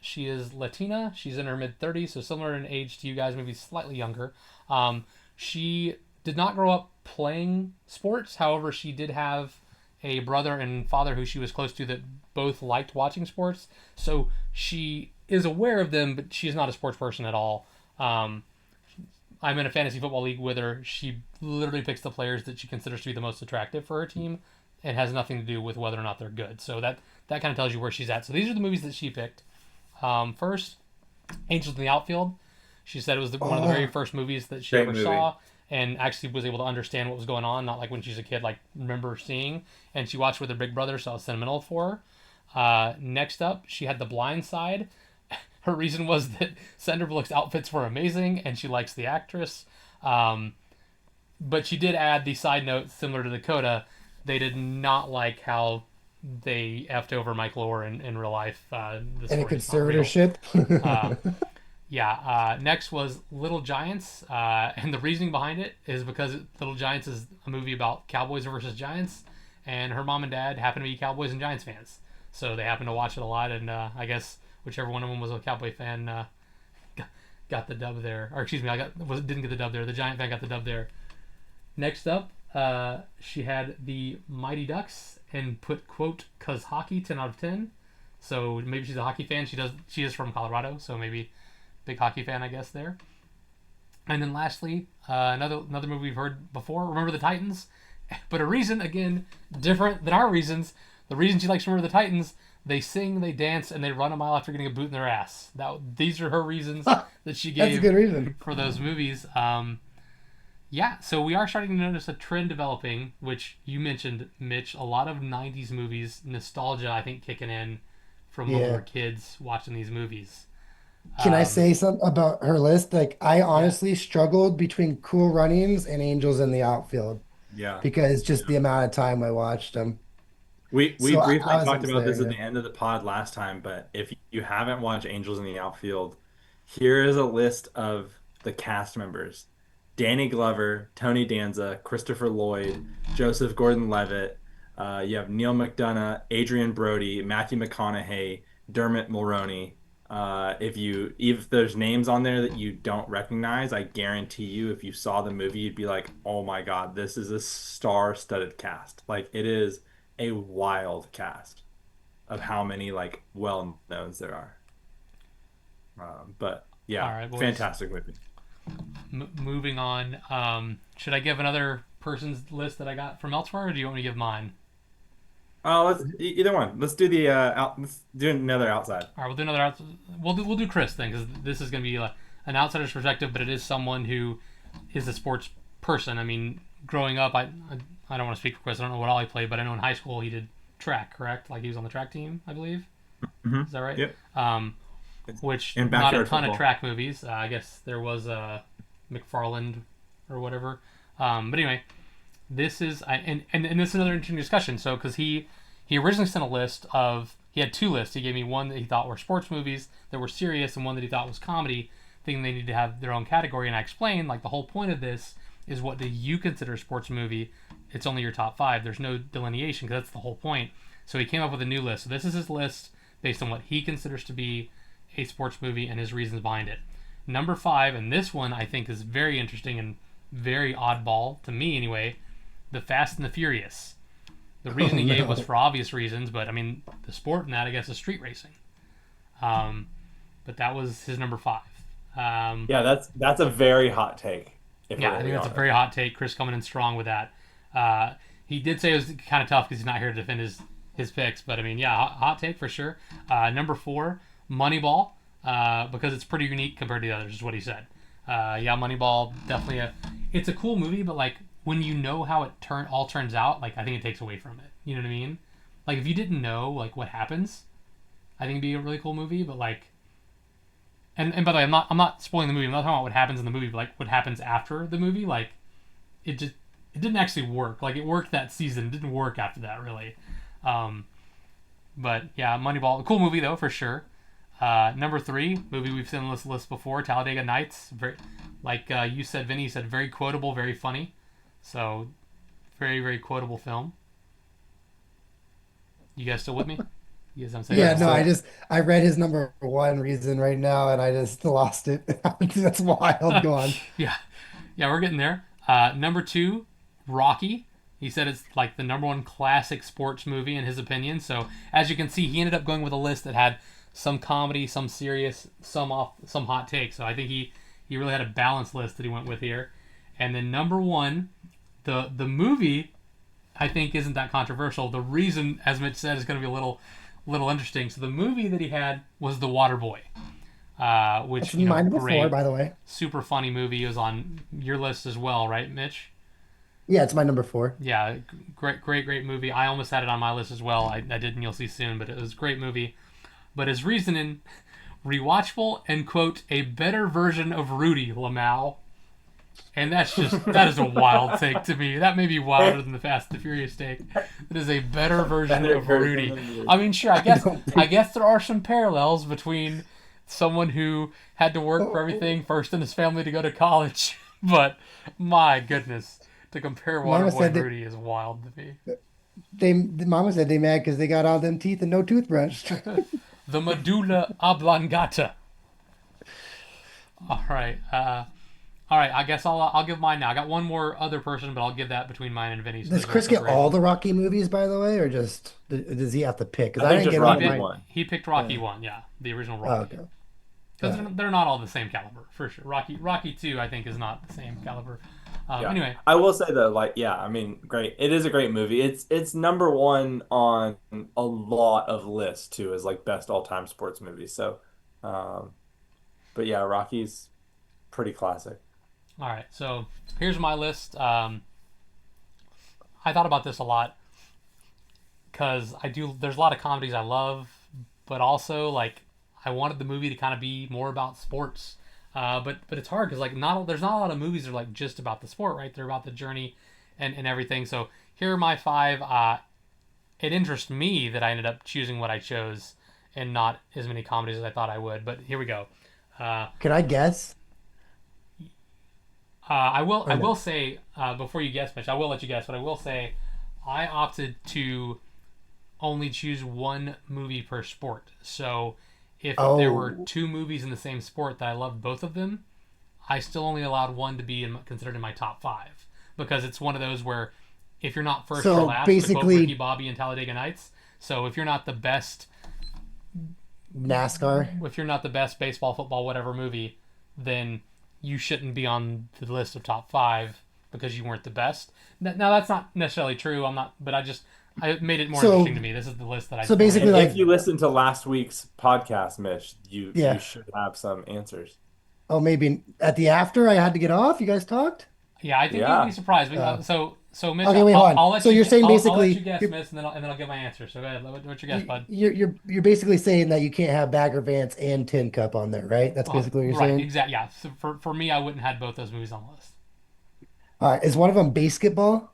She is Latina. She's in her mid 30s, so similar in age to you guys, maybe slightly younger. She did not grow up playing sports. However, she did have a brother and father who she was close to that both liked watching sports. So she is aware of them, but she's not a sports person at all. Um, I'm in a fantasy football league with her. She literally picks the players that she considers to be the most attractive for her team. It has nothing to do with whether or not they're good. So that kind of tells you where she's at. So these are the movies that she picked. First, Angels in the Outfield. She said it was one of the very Oh, first movies that she Great ever movie. saw and actually was able to understand what was going on, not like when she's a kid, like remember seeing. And she watched with her big brother, so it was sentimental for her. Next up, she had The Blind Side. Her reason was that Sandra Bullock's outfits were amazing and she likes the actress. Um, but she did add the side note similar to Dakota. They did not like how they effed over Mike Lohr in real life. The and a story's not real. conservatorship. Uh, yeah. Next was Little Giants, and the reasoning behind it is because Little Giants is a movie about Cowboys versus Giants, and her mom and dad happen to be Cowboys and Giants fans, so they happen to watch it a lot. And I guess whichever one of them was a Cowboy fan got the dub there, or excuse me, didn't get the dub there. The Giant fan got the dub there. Next up, she had the Mighty Ducks and put quote "cause hockey 10 out of 10." So maybe she's a hockey fan. She is from Colorado, so maybe big hockey fan, I guess there. And then lastly, another movie we've heard before. Remember the Titans, but a reason again different than our reasons. The reason she likes Remember the Titans, they sing, they dance, and they run a mile after getting a boot in their ass. These are her reasons that she That's a gave good reason. for those movies. Yeah, so we are starting to notice a trend developing, which you mentioned, Mitch. A lot of '90s movies, nostalgia, I think, kicking in from when we were Yeah. kids watching these movies. Can I Um, say something about her list? Like, I yeah, honestly struggled between Cool Runnings and Angels in the Outfield Yeah. because just Yeah. the amount of time I watched them. We So I briefly was talked almost about there. this at Yeah. the end of the pod last time, but if you haven't watched Angels in the Outfield, here is a list of the cast members. Danny Glover, Tony Danza, Christopher Lloyd, Joseph Gordon-Levitt. You have Neil McDonough, Adrian Brody, Matthew McConaughey, Dermot Mulroney. If there's names on there that you don't recognize, I guarantee you, if you saw the movie, you'd be like, "Oh my God, this is a star-studded cast." Like it is a wild cast of how many like well-knowns there are. But all yeah, right, boys. fantastic movie. Moving on. Should I give another person's list that I got from elsewhere, or do you want me to give mine? Either one. Let's do the let's do another outside. All right, we'll do another. We'll do Chris then because this is going to be an outsider's perspective, but it is someone who is a sports person. I mean, growing up, I don't want to speak for Chris. I don't know what all he played, but I know in high school he did track. Correct? Like he was on the track team, I believe. Hmm. Is that right? Yep. Um, which And not a backyard ton of football. track movies. I guess there was McFarland or whatever. But anyway, this is and this is another interesting discussion. So because he originally sent a list of he had two lists. He gave me one that he thought were sports movies that were serious, and one that he thought was comedy, thinking they need to have their own category. And I explained like the whole point of this is what do you consider a sports movie? It's only your top five. There's no delineation because that's the whole point. So he came up with a new list. So this is his list based on what he considers to be a sports movie and his reasons behind it. Number five, and this one I think is very interesting and very oddball to me anyway. The Fast and the Furious. The Oh reason he gave was no. for obvious reasons, but I mean the sport in that I guess is street racing. Um, but that was his number five. Um, Yeah, that's a very hot take, if we're yeah, I gonna think be that's a honest. very hot take. Chris coming in strong with that. He did say it was kind of tough because he's not here to defend his picks, but I mean, yeah, hot take for sure. Number four, Moneyball, because it's pretty unique compared to the others, is what he said. Yeah, Moneyball definitely it's a cool movie, but like when you know how it all turns out, like I think it takes away from it. You know what I mean? Like if you didn't know like what happens, I think it'd be a really cool movie. But like, and by the way, I'm not spoiling the movie. I'm not talking about what happens in the movie, but like what happens after the movie. Like it just it didn't actually work. Like it worked that season, it didn't work after that really. Um, but yeah, Moneyball, a cool movie though for sure. Number three, movie we've seen on this list before, Talladega Nights. Very, like you said, Vinny, you said very quotable, very funny. So very very quotable film. You guys still with me? You guys, I'm saying Yeah, Yeah, anything no, else? so I read his number one reason right now and I just lost it. That's wild. Go on. Yeah, yeah, we're getting there. Number two, Rocky. He said it's like the number one classic sports movie in his opinion. So as you can see, he ended up going with a list that had some comedy, some serious, some hot takes. So I think he really had a balanced list that he went with here. And then number one, the movie I think isn't that controversial. The reason, as Mitch said, is going to be a little interesting. So the movie that he had was The Waterboy, That's which my number four, great, by the way. super funny movie. It was on your list as well, right, Mitch? Yeah, it's my number four. Yeah, great movie. I almost had it on my list as well. I didn't. You'll see soon, but it was a great movie. But his reasoning, rewatchable and quote a better version of Rudy Lamau, and that is a wild take to me. That may be wilder than the Fast and the Furious take. It is a better version better of version Rudy. of I you. mean, sure, I don't I think. guess there are some parallels between someone who had to work for Oh, everything first in his family to go to college, but my goodness, to compare Mama Waterboy said and that Rudy is wild to me. the mama said they mad because they got all them teeth and no toothbrush. The medulla oblongata. All right. All right. I guess I'll give mine now. I got one more other person, but I'll give that between mine and Vinny, so Does there's no Chris get all separation. the Rocky movies, by the way, or just does he have to pick? I Because I think didn't just get He all of Rocky picked mine. one. he picked Rocky Yeah. one. Yeah, the original Oh, Rocky. okay. Because Yeah. they're not all the same caliber for sure. Rocky two I think is not the same caliber. Yeah. Anyway, I will say though, like, yeah, I mean, great. It is a great movie. It's number one on a lot of lists too, as like best all-time sports movies. So, um, but yeah, Rocky's pretty classic. All right, so here's my list. I thought about this a lot because I do. There's a lot of comedies I love, but also like I wanted the movie to kind of be more about sports. But it's hard because like not there's not a lot of movies that are like just about the sport, right? They're about the journey and everything. So here are my five. It interests me that I ended up choosing what I chose and not as many comedies as I thought I would. But here we go. Uh, Can I guess? I will. Or I no? will say before you guess, Mitch. I will let you guess, but I will say I opted to only choose one movie per sport. So if there were Oh, two movies in the same sport that I loved both of them, I still only allowed one to be considered in my top five because it's one of those where if you're not first, you're so last. To quote Ricky basically Bobby and Talladega Nights. So if you're not the best, NASCAR. if you're not the best baseball, football, whatever movie, then you shouldn't be on the list of top five because you weren't the best. Now that's not necessarily true. I'm not, but I made it more interesting to So me. This is the list that so I made basically, If interesting like, to you me. listen to last week's podcast, Mitch, you yeah. should have some answers. Oh, maybe at the after I had to get off. You guys talked. Yeah, I think you'd be Yeah. surprised. Uh, So Mitch, okay, wait, hold on. I'll let So you you're saying I'll let you basically guess, Miss, and then I'll give my answer. So go ahead. What's your guess, bud? you're basically saying that you can't have Bagger Vance and Tin Cup on there, right? That's Well, basically what you're right, saying. exactly. Yeah. So for me, I wouldn't have had both those movies on the list. All right, is one of them basketball?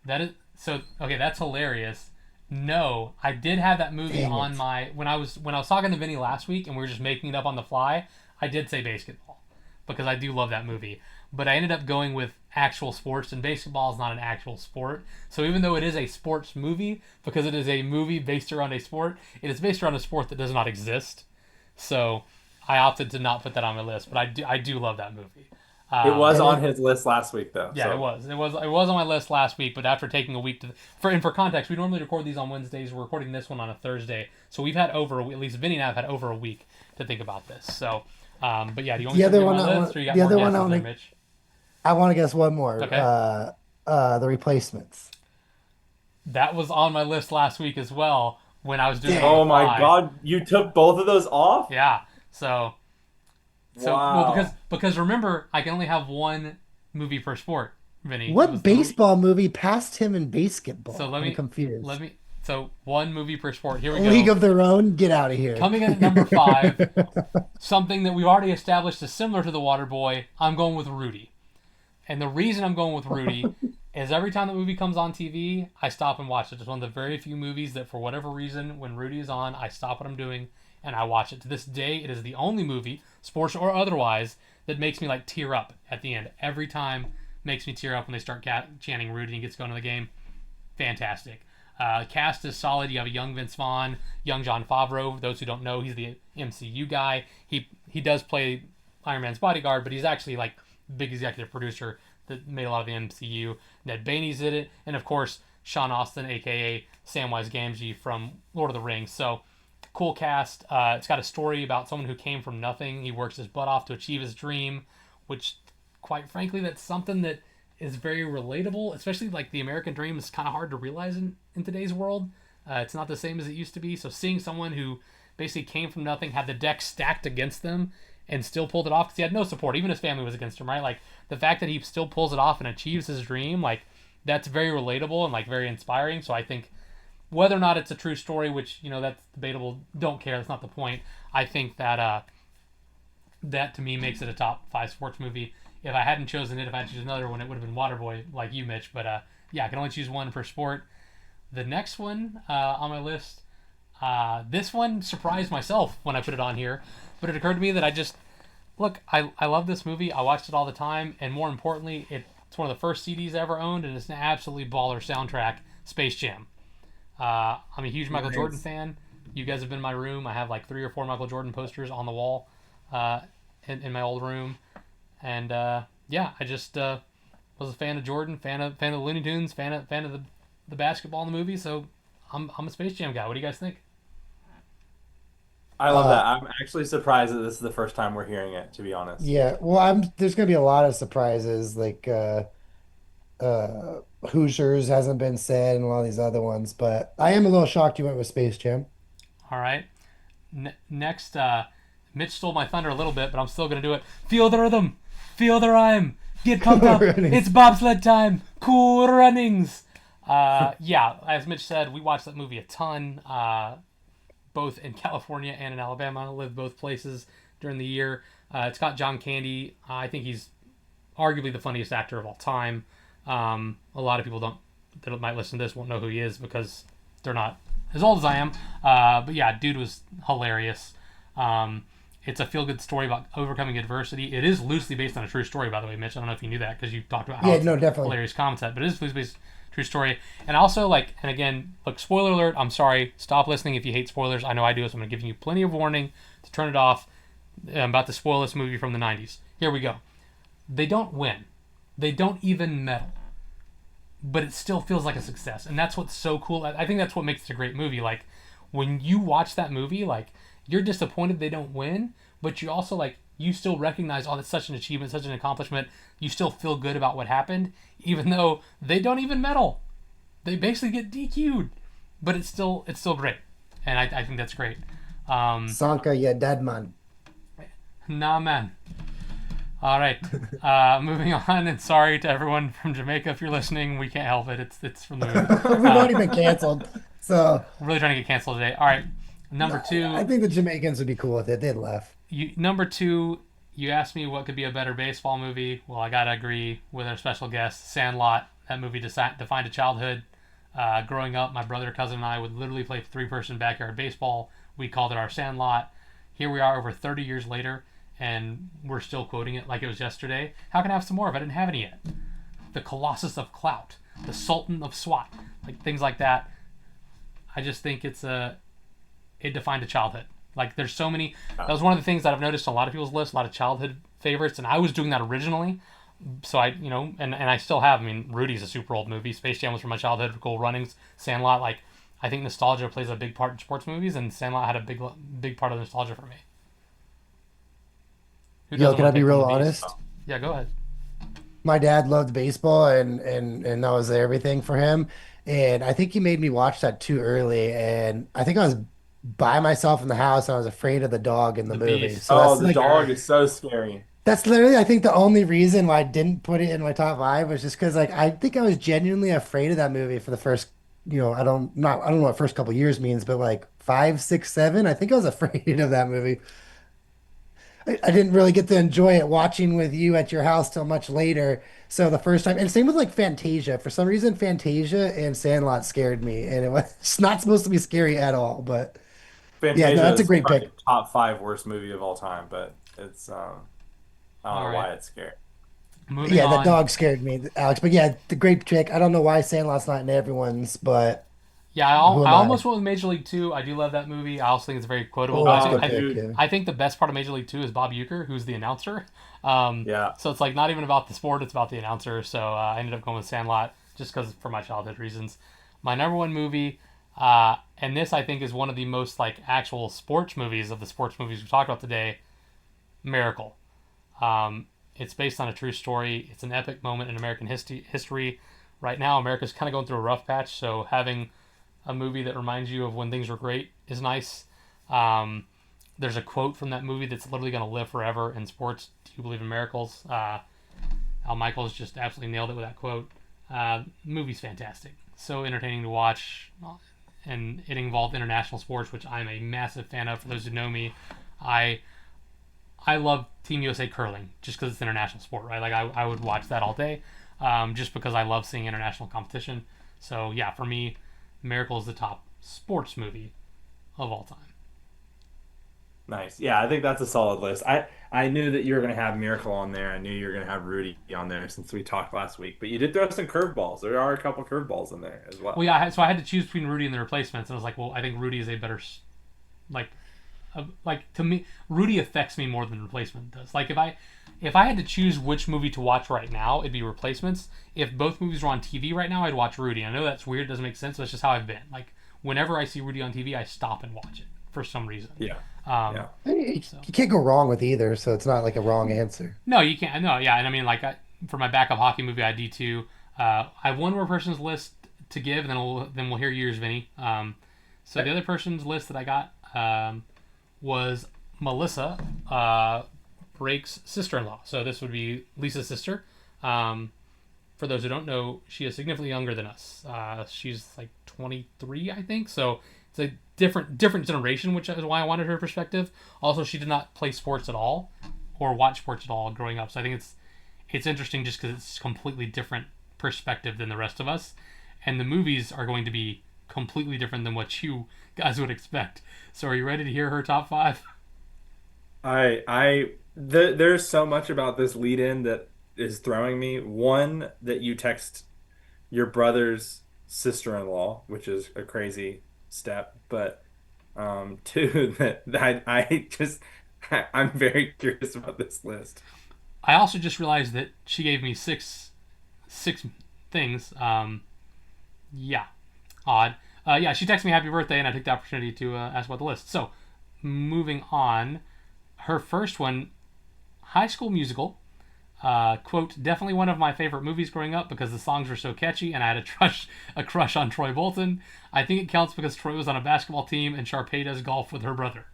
That is so okay. That's hilarious. No, I did have that movie Dang on it. my when I was talking to Vinny last week and we were just making it up on the fly. I did say basketball because I do love that movie. But I ended up going with actual sports, and basketball is not an actual sport. So even though it is a sports movie, because it is a movie based around a sport, it is based around a sport that does not exist. So I opted to not put that on my list. But I do love that movie. It was And on it, his list last week, though. Yeah, So it was on my list last week, but after taking a week to for context, we normally record these on Wednesdays. We're recording this one on a Thursday, so we've had at least Vinny and I have had over a week to think about this. So, but yeah, do you want me the to other read one my I list, want or you got the more other one guesses there, Mitch? I want to guess one more. Okay, The Replacements. that was on my list last week as well when I was doing it on the oh my fly. God, you took both of those off? Yeah, so well Wow. because remember I can only have one movie per sport, Vinny. It What was the movie. baseball movie passed him in So basketball? I'm let confused. me so one movie per sport. Here we League go. of Their Own. Get out of here. Coming in at number five, something that we've already established is similar to The Water Boy. I'm going with Rudy. And the reason I'm going with Rudy is every time the movie comes on TV, I stop and watch it. It's one of the very few movies that, for whatever reason, when Rudy is on, I stop what I'm doing and I watch it. To this day, it is the only movie, sports or otherwise, that makes me like tear up at the end. Every time makes me tear up when they start chanting Rudy and gets going to the game. Fantastic. Cast is solid. You have a young Vince Vaughn, young John Favreau. For those who don't know, he's the MCU guy. He does play Iron Man's bodyguard, but he's actually like big executive producer that made a lot of the MCU. Ned Beatty's in it, and of course Sean Austin, aka Samwise Gamgee from Lord of the Rings. So cool cast. It's got a story about someone who came from nothing. He works his butt off to achieve his dream, which, quite frankly, that's something that is very relatable. Especially like the American dream is kind of hard to realize in today's world. It's not the same as it used to be. So seeing someone who basically came from nothing, had the deck stacked against them, and still pulled it off because he had no support. Even his family was against him, right? Like the fact that he still pulls it off and achieves his dream, like that's very relatable and like very inspiring. So I think whether or not it's a true story, which that's debatable, don't care. That's not the point. I think that that to me makes it a top five sports movie. If I hadn't chosen it, if I had to choose another one, it would have been Waterboy, like you, Mitch. But yeah, I can only choose one per sport. The next one on my list, this one surprised myself when I put it on here, but it occurred to me that I love this movie. I watched it all the time, and more importantly, it's one of the first CDs I ever owned, and it's an absolutely baller soundtrack. Space Jam. I'm a huge Michael Jordan Nice. fan. You guys have been in my room. I have like 3 or 4 Michael Jordan posters on the wall uh, in my old room, and yeah, I just was a fan of Jordan, fan of the Looney Tunes, fan of the basketball in the movie. So I'm a Space Jam guy. What do you guys think? I love Uh, that. I'm actually surprised that this is the first time we're hearing it, to be honest. yeah. Well, I'm. There's gonna be a lot of surprises. Like Hoosiers hasn't been said, and a lot of these other ones. But I am a little shocked you went with Space Jam. All right. Next, Mitch stole my thunder a little bit, but I'm still gonna do it. Feel the rhythm, feel the rhyme, Get pumped up. Runnings. It's bobsled time. Cool runnings. Yeah, as Mitch said, we watched that movie a ton, both in California and in Alabama. I lived both places during the year. It's got John Candy. I think he's arguably the funniest actor of all time. A lot of people that might listen to this won't know who he is because they're not as old as I am. But yeah, dude was hilarious. It's a feel-good story about overcoming adversity. It is loosely based on a true story, by the way, Mitch. I don't know if you knew that because you talked about how it's definitely hilarious concept, but it is loosely based true story. And also, and again, look, spoiler alert, I'm sorry. Stop listening if you hate spoilers. I know I do, so I'm going to give you plenty of warning to turn it off. I'm about to spoil this movie from the 90s. Here we go. They don't win. They don't even medal. But it still feels like a success. And that's what's so cool. I think that's what makes it a great movie. Like, when you watch that movie, you're disappointed they don't win, but you also, you still recognize, oh, that's such an achievement, such an accomplishment. You still feel good about what happened, even though they don't even medal. They basically get DQ'd. But it's still great. And I think that's great. Sanka, yeah, dead man. Nah, man. All right. Moving on, and sorry to everyone from Jamaica if you're listening. We can't help it. It's from the movie. We've already been canceled. So We're really trying to get canceled today. All right. Number two. I think the Jamaicans would be cool with it. They'd laugh. Number two, you asked me what could be a better baseball movie. Well, I got to agree with our special guest, Sandlot. That movie defined a childhood. Growing up, my brother, cousin, and I would literally play three-person backyard baseball. We called it our Sandlot. Here we are over 30 years later, and we're still quoting it like it was yesterday. How can I have some more if I didn't have any yet? The Colossus of Clout, the Sultan of SWAT, things like that. I just think it defined a childhood. There's so many. That was one of the things that I've noticed on a lot of people's lists, a lot of childhood favorites, and I was doing that originally. So and I still have. I mean, Rudy's a super old movie. Space Jam was from my childhood. Cool Runnings, Sandlot. I think nostalgia plays a big part in sports movies, and Sandlot had a big part of the nostalgia for me. Yo, can I be real honest? Yeah, go ahead. My dad loved baseball, and that was everything for him. And I think he made me watch that too early. And I think I was by myself in the house, and I was afraid of the dog in the movie. beast. So The dog is so scary. that's literally, I think, the only reason why I didn't put it in my top five was just because, I think I was genuinely afraid of that movie for the first, I don't know what first couple years means, but 5, 6, 7. I think I was afraid of that movie. I didn't really get to enjoy it watching with you at your house till much later. So the first time, and same with Fantasia. For some reason, Fantasia and Sandlot scared me, and it was not supposed to be scary at all. But Fantasia that's a is great probably pick. top 5 worst movie of all time, but it's I don't All know why right. it's scary. Moving Yeah, on. the dog scared me, Alex. But yeah, the great pick. I don't know why Sandlot's not in everyone's, but Yeah, I who am I? almost went with Major League 2. I do love that movie. I also think it's very quotable. Oh, But that's a Oh, good I pick. dude. Yeah. I think the best part of Major League 2 is Bob Uecker, who's the announcer. Yeah. So it's not even about the sport, it's about the announcer. So I ended up going with Sandlot just because for my childhood reasons. My number one movie, and this I think is one of the most actual sports movies of the sports movies we talked about today, Miracle. It's based on a true story. It's an epic moment in American history. Right now, America's kind of going through a rough patch, so having a movie that reminds you of when things were great is nice. There's a quote from that movie that's literally going to live forever in sports. Do you believe in miracles? Al Michaels just absolutely nailed it with that quote. The movie's fantastic. So entertaining to watch. And it involved international sports, which I'm a massive fan of. For those who know me, I love Team USA curling just because it's international sport, right? I would watch that all day just because I love seeing international competition. So yeah, for me, Miracle is the top sports movie of all time. Nice. Yeah, I think that's a solid list. I knew that you were going to have Miracle on there. I knew you were going to have Rudy on there since we talked last week. But you did throw some curveballs. There are a couple curveballs in there as well. Well, yeah, so I had to choose between Rudy and the replacements, and I was like, well, I think Rudy is a better, to me, Rudy affects me more than replacement does. If I had to choose which movie to watch right now, it'd be Replacements. If both movies were on TV right now, I'd watch Rudy. I know that's weird, doesn't make sense, but it's just how I've been. Whenever I see Rudy on TV, I stop and watch it for some reason. Yeah. Um, Yeah. You can't go wrong with either, so it's not a wrong answer. No, you can't. No, yeah, and I mean, for my backup hockey movie, I do too. I have one more person's list to give, and then we'll hear yours, Vinny. So the other person's list that I got was Melissa Brake's sister-in-law. So this would be Lisa's sister. For those who don't know, she is significantly younger than us. She's like 23, I think. So it's a different generation, which is why I wanted her perspective. Also, she did not play sports at all or watch sports at all growing up. So I think it's interesting just because it's completely different perspective than the rest of us, and the movies are going to be completely different than what you guys would expect. So are you ready to hear her top five? There's so much about this lead in that is throwing me. One, that you text your brother's sister-in-law, which is a crazy step, but two, that I just I'm very curious about this list. I also just realized that she gave me six things. Yeah, odd. Yeah, she texted me happy birthday, and I took the opportunity to ask about the list. So, moving on, her first one, High School Musical. Quote, definitely one of my favorite movies growing up because the songs were so catchy and I had a crush on Troy Bolton. I think it counts because Troy was on a basketball team and Sharpay does golf with her brother.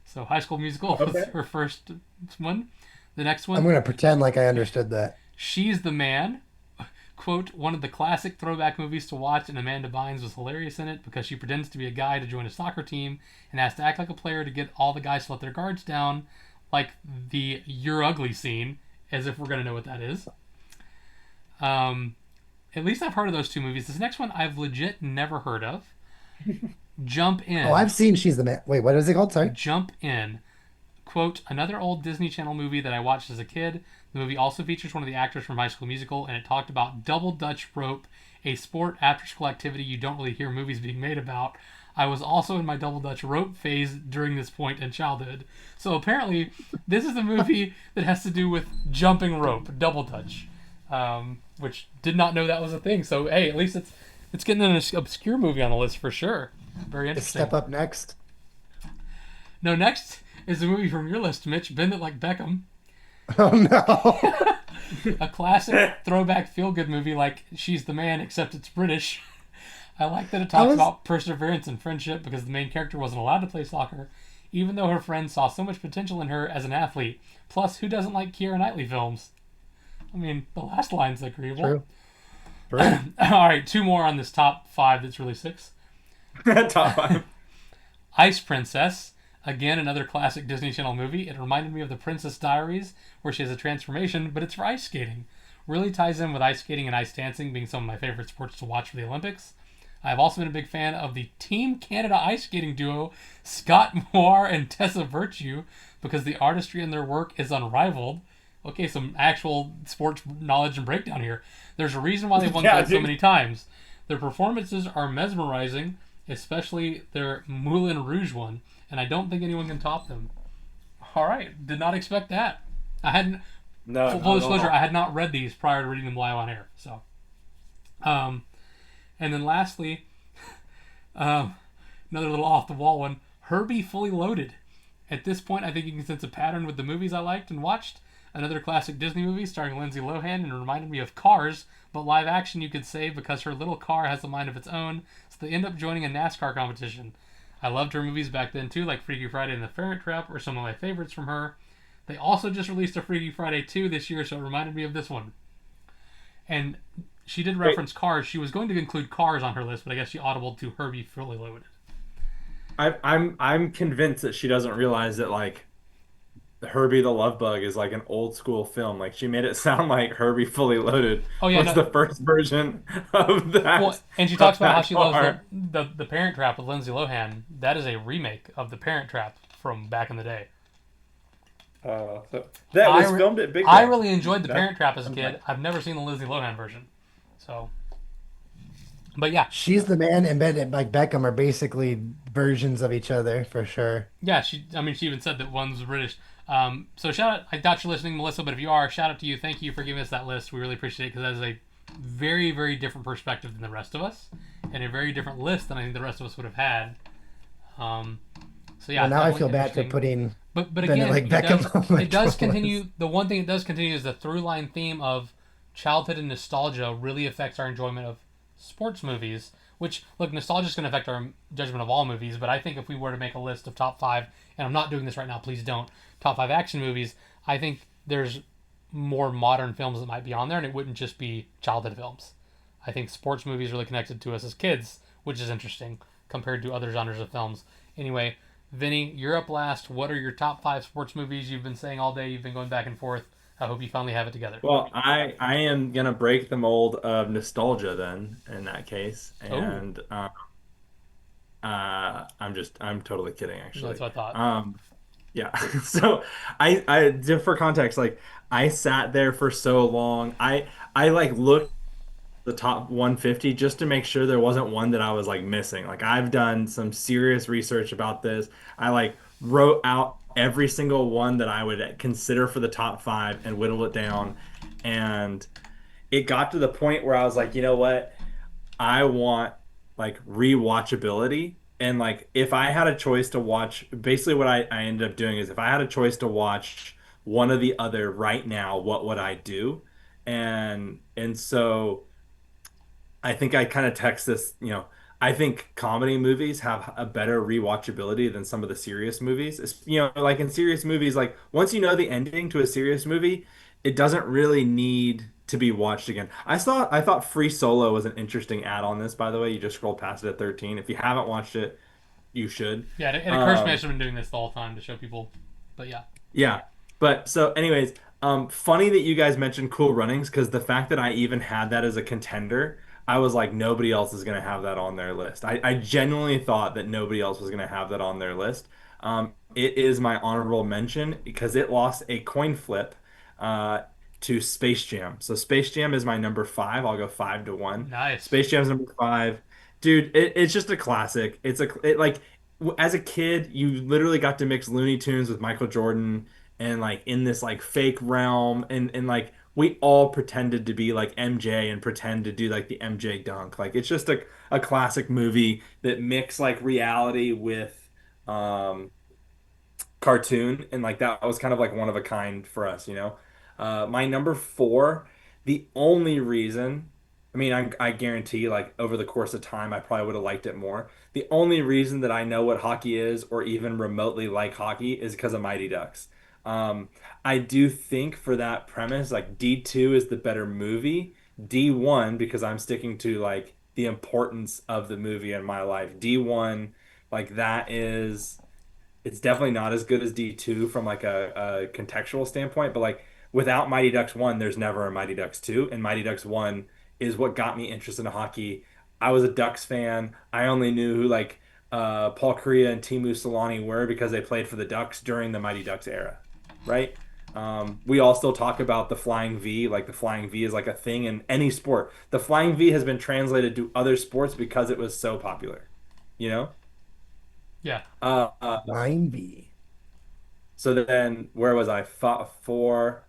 So High School Musical was Okay. her first one. The next I'm one, gonna pretend like I understood that. She's the Man. Quote, one of the classic throwback movies to watch, and Amanda Bynes was hilarious in it because she pretends to be a guy to join a soccer team and has to act like a player to get all the guys to let their guards down, like the You're Ugly scene, as if we're going to know what that is. At least I've heard of those two movies. This next one I've legit never heard of. Jump In. Oh, I've seen She's the Man. Wait, what is it called? Sorry. Jump In. Quote, another old Disney Channel movie that I watched as a kid. The movie also features one of the actors from High School Musical, and it talked about double Dutch rope, a sport after school activity you don't really hear movies being made about. I was also in my double Dutch rope phase during this point in childhood. So apparently, this is a movie that has to do with jumping rope, double Dutch, which did not know that was a thing. So hey, at least it's getting an obscure movie on the list for sure. Very interesting. Step Up Next. No, next is a movie from your list, Mitch. Bend It Like Beckham. Oh no. A classic throwback feel-good movie like She's the Man, except it's British. I like that it talks about perseverance and friendship because the main character wasn't allowed to play soccer, even though her friends saw so much potential in her as an athlete. Plus, who doesn't like Keira Knightley films? I mean, the last line's agreeable. True. True. All right, two more on this top five that's really six. Top five. Ice Princess. Again, another classic Disney Channel movie. It reminded me of The Princess Diaries, where she has a transformation, but it's for ice skating. Really ties in with ice skating and ice dancing being some of my favorite sports to watch for the Olympics. I've also been a big fan of the Team Canada ice skating duo, Scott Moir and Tessa Virtue, because the artistry in their work is unrivaled. Okay, some actual sports knowledge and breakdown here. There's a reason why they've won Yeah, gold so dude. many times. Their performances are mesmerizing, especially their Moulin Rouge one, and I don't think anyone can top them. All right, did not expect that. I hadn't. No, Full not at disclosure, all. I had not read these prior to reading them live on air. So, and then lastly, another little off the wall one. Herbie Fully Loaded. At this point, I think you can sense a pattern with the movies I liked and watched. Another classic Disney movie starring Lindsay Lohan and reminded me of Cars, but live action you could say because her little car has a mind of its own, so they end up joining a NASCAR competition. I loved her movies back then too, like Freaky Friday and The Ferret Trap were some of my favorites from her. They also just released a Freaky Friday 2 this year, so it reminded me of this one. And she did reference Cars. She was going to include Cars on her list, but I guess she audibled to Herbie Fully Loaded. I'm convinced that she doesn't realize that like Herbie the Love Bug is like an old school film. Like she made it sound like Herbie Fully Loaded Oh yeah, was no. the first version of that. Well, and she talks of about how that she loves car. the Parent Trap with Lindsay Lohan. That is a remake of the Parent Trap from back in the day. So that was filmed at Big I Bang. really enjoyed the That- Parent Trap as a kid. I've never seen the Lindsay Lohan version. So, but yeah, She's the Man and Bend It Like Beckham are basically versions of each other for sure. yeah. She even said that one's British. So shout out. I doubt you're listening, Melissa, but if you are, shout out to you. Thank you for giving us that list. We really appreciate it because that is a very, very different perspective than the rest of us, and a very different list than I think the rest of us would have had. So yeah, Well, now I definitely feel bad for interesting. putting But Bend again, It Like it Beckham on my it does list. continue. The one thing it does continue is the through line theme of childhood and nostalgia really affects our enjoyment of sports movies. Which, look, nostalgia is going to affect our judgment of all movies. But I think if we were to make a list of top five, and I'm not doing this right now, please don't, top five action movies, I think there's more modern films that might be on there, and it wouldn't just be childhood films. I think sports movies really connected to us as kids, which is interesting compared to other genres of films. Anyway, Vinny, you're up last. What are your top five sports movies? You've been saying all day. You've been going back and forth. I hope you finally have it together. Well, I am gonna break the mold of nostalgia then in that case, Oh, and I'm totally kidding actually. that's what I thought. Yeah. So I just for context, like I sat there for so long. I like looked the top 150 just to make sure there wasn't one that I was like missing. Like I've done some serious research about this. I like wrote out every single one that I would consider for the top five and whittled it down. And it got to the point where I was like, you know what? I want like rewatchability. And like if I had a choice to watch, basically what I ended up doing is if I had a choice to watch one or the other right now, what would I do? And so I think I kind of text this, I think comedy movies have a better rewatchability than some of the serious movies. Like in serious movies, like once you know the ending to a serious movie, it doesn't really need to be watched again. I thought Free Solo was an interesting add on this, by the way. You just scrolled past it at 13. If you haven't watched it, you should. Yeah, it occurs to me I Um, should have been doing this the whole time to show people. But yeah, Yeah. But so anyways, funny that you guys mentioned Cool Runnings because the fact that I even had that as a contender, I was like, nobody else is gonna have that on their list. I genuinely thought that nobody else was gonna have that on their list. It is my honorable mention because it lost a coin flip uh, to Space Jam. So Space Jam is my number five. I'll go 5-1. nice. Space Jam's number five. Dude, it's just a classic. Like as a kid, you literally got to mix Looney Tunes with Michael Jordan and like in this like fake realm and like we all pretended to be like MJ and pretend to do like the MJ dunk. Like it's just a classic movie that mix like reality with um cartoon, and like that was kind of like one of a kind for us. My number four, the only reason, I mean, I guarantee like over the course of time, I probably would have liked it more. The only reason that I know what hockey is or even remotely like hockey is because of Mighty Ducks. Um, I do think for that premise, like D2 is the better movie. D1, because I'm sticking to like the importance of the movie in my life. D1, like that is it's definitely not as good as D2 from like a contextual standpoint, but like without Mighty Ducks 1, there's never a Mighty Ducks 2, and Mighty Ducks 1 is what got me interested in hockey. I was a Ducks fan. I only knew who like Paul Kariya and Timu Solani were because they played for the Ducks during the Mighty Ducks era, right? We all still talk about the flying V, like the flying V is like a thing in any sport. The flying V has been translated to other sports because it was so popular, you know? Yeah, Uh, uh, Line B. So then, where was I? Four.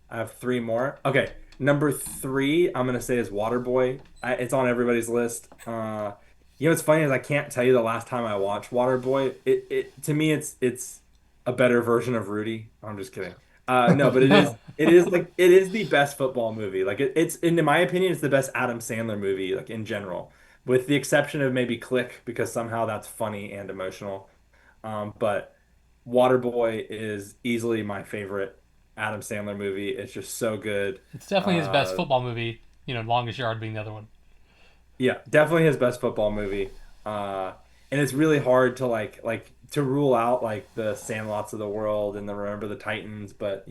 I have three more. Okay, number three, I'm gonna say is Waterboy. It's on everybody's list. What's funny is I can't tell you the last time I watched Waterboy. It to me, it's a better version of Rudy. I'm just kidding. No, but it is the best football movie. Like it's in my opinion, it's the best Adam Sandler movie, like in general, with the exception of maybe Click because somehow that's funny and emotional. But Waterboy is easily my favorite Adam Sandler movie. It's just so good. it's definitely his best Uh, football movie. Longest yard being the other one. yeah, definitely his best football movie. And it's really hard to like to rule out like the Sandlots of the world and the Remember the Titans, but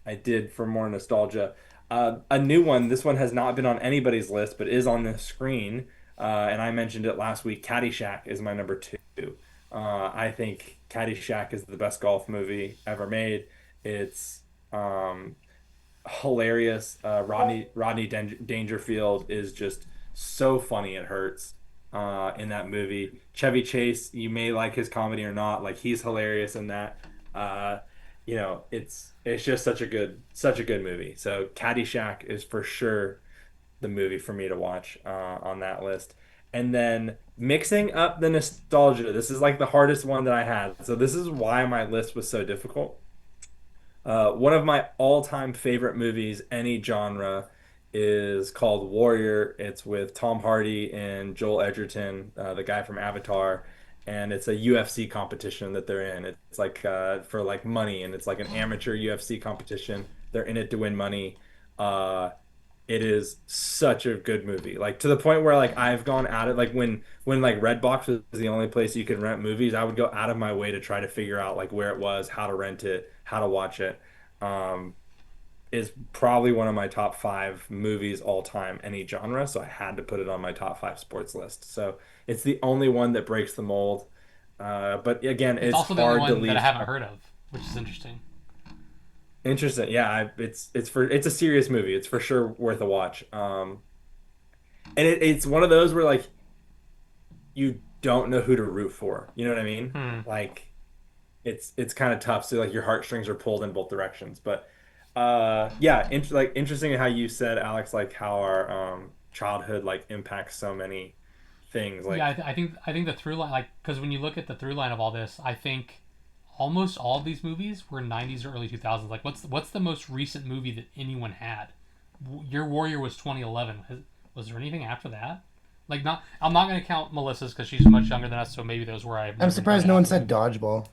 I did for more nostalgia. A new one. This one has not been on anybody's list, but is on the screen. And I mentioned it last week. Caddyshack is my number two. I think Caddyshack is the best golf movie ever made. It's um, hilarious. Rodney Dangerfield is just so funny it hurts in that movie. Chevy Chase, you may like his comedy or not, like he's hilarious in that. Uh, it's just such a good movie. So Caddyshack is for sure the movie for me to watch on that list. And then mixing up the nostalgia. This is like the hardest one that I had. So this is why my list was so difficult. One of my all-time favorite movies, any genre, is called Warrior. It's with Tom Hardy and Joel Edgerton, the guy from Avatar, and it's a UFC competition that they're in. It's like for like money, and it's like an amateur UFC competition. They're in it to win money. Uh, it is such a good movie. Like to the point where like I've gone out of like when like Redbox was the only place you could rent movies, I would go out of my way to try to figure out like where it was, how to rent it, how to watch it. Um, is probably one of my top five movies all time, any genre. So I had to put it on my top five sports list. So it's the only one that breaks the mold. But again, It's it's also the only hard to one that I leave. haven't heard of, which is interesting. Interesting. Yeah, it's a serious movie. It's for sure worth a watch. And it's one of those where like you don't know who to root for. You know what I mean? Hmm. Like it's kind of tough. So like your heartstrings are pulled in both directions. But yeah, like interesting how you said, Alex, like how our childhood like impacts so many things. Yeah, Like I think the through line, like, because when you look at the through line of all this, I think almost all of these movies were '90s or early 2000s. Like, what's the most recent movie that anyone had? Your Warrior was 2011. Was there anything after that? Like, not. I'm not going to count Melissa's because she's much younger than us, so maybe those were I. I'm surprised no one said dodgeball.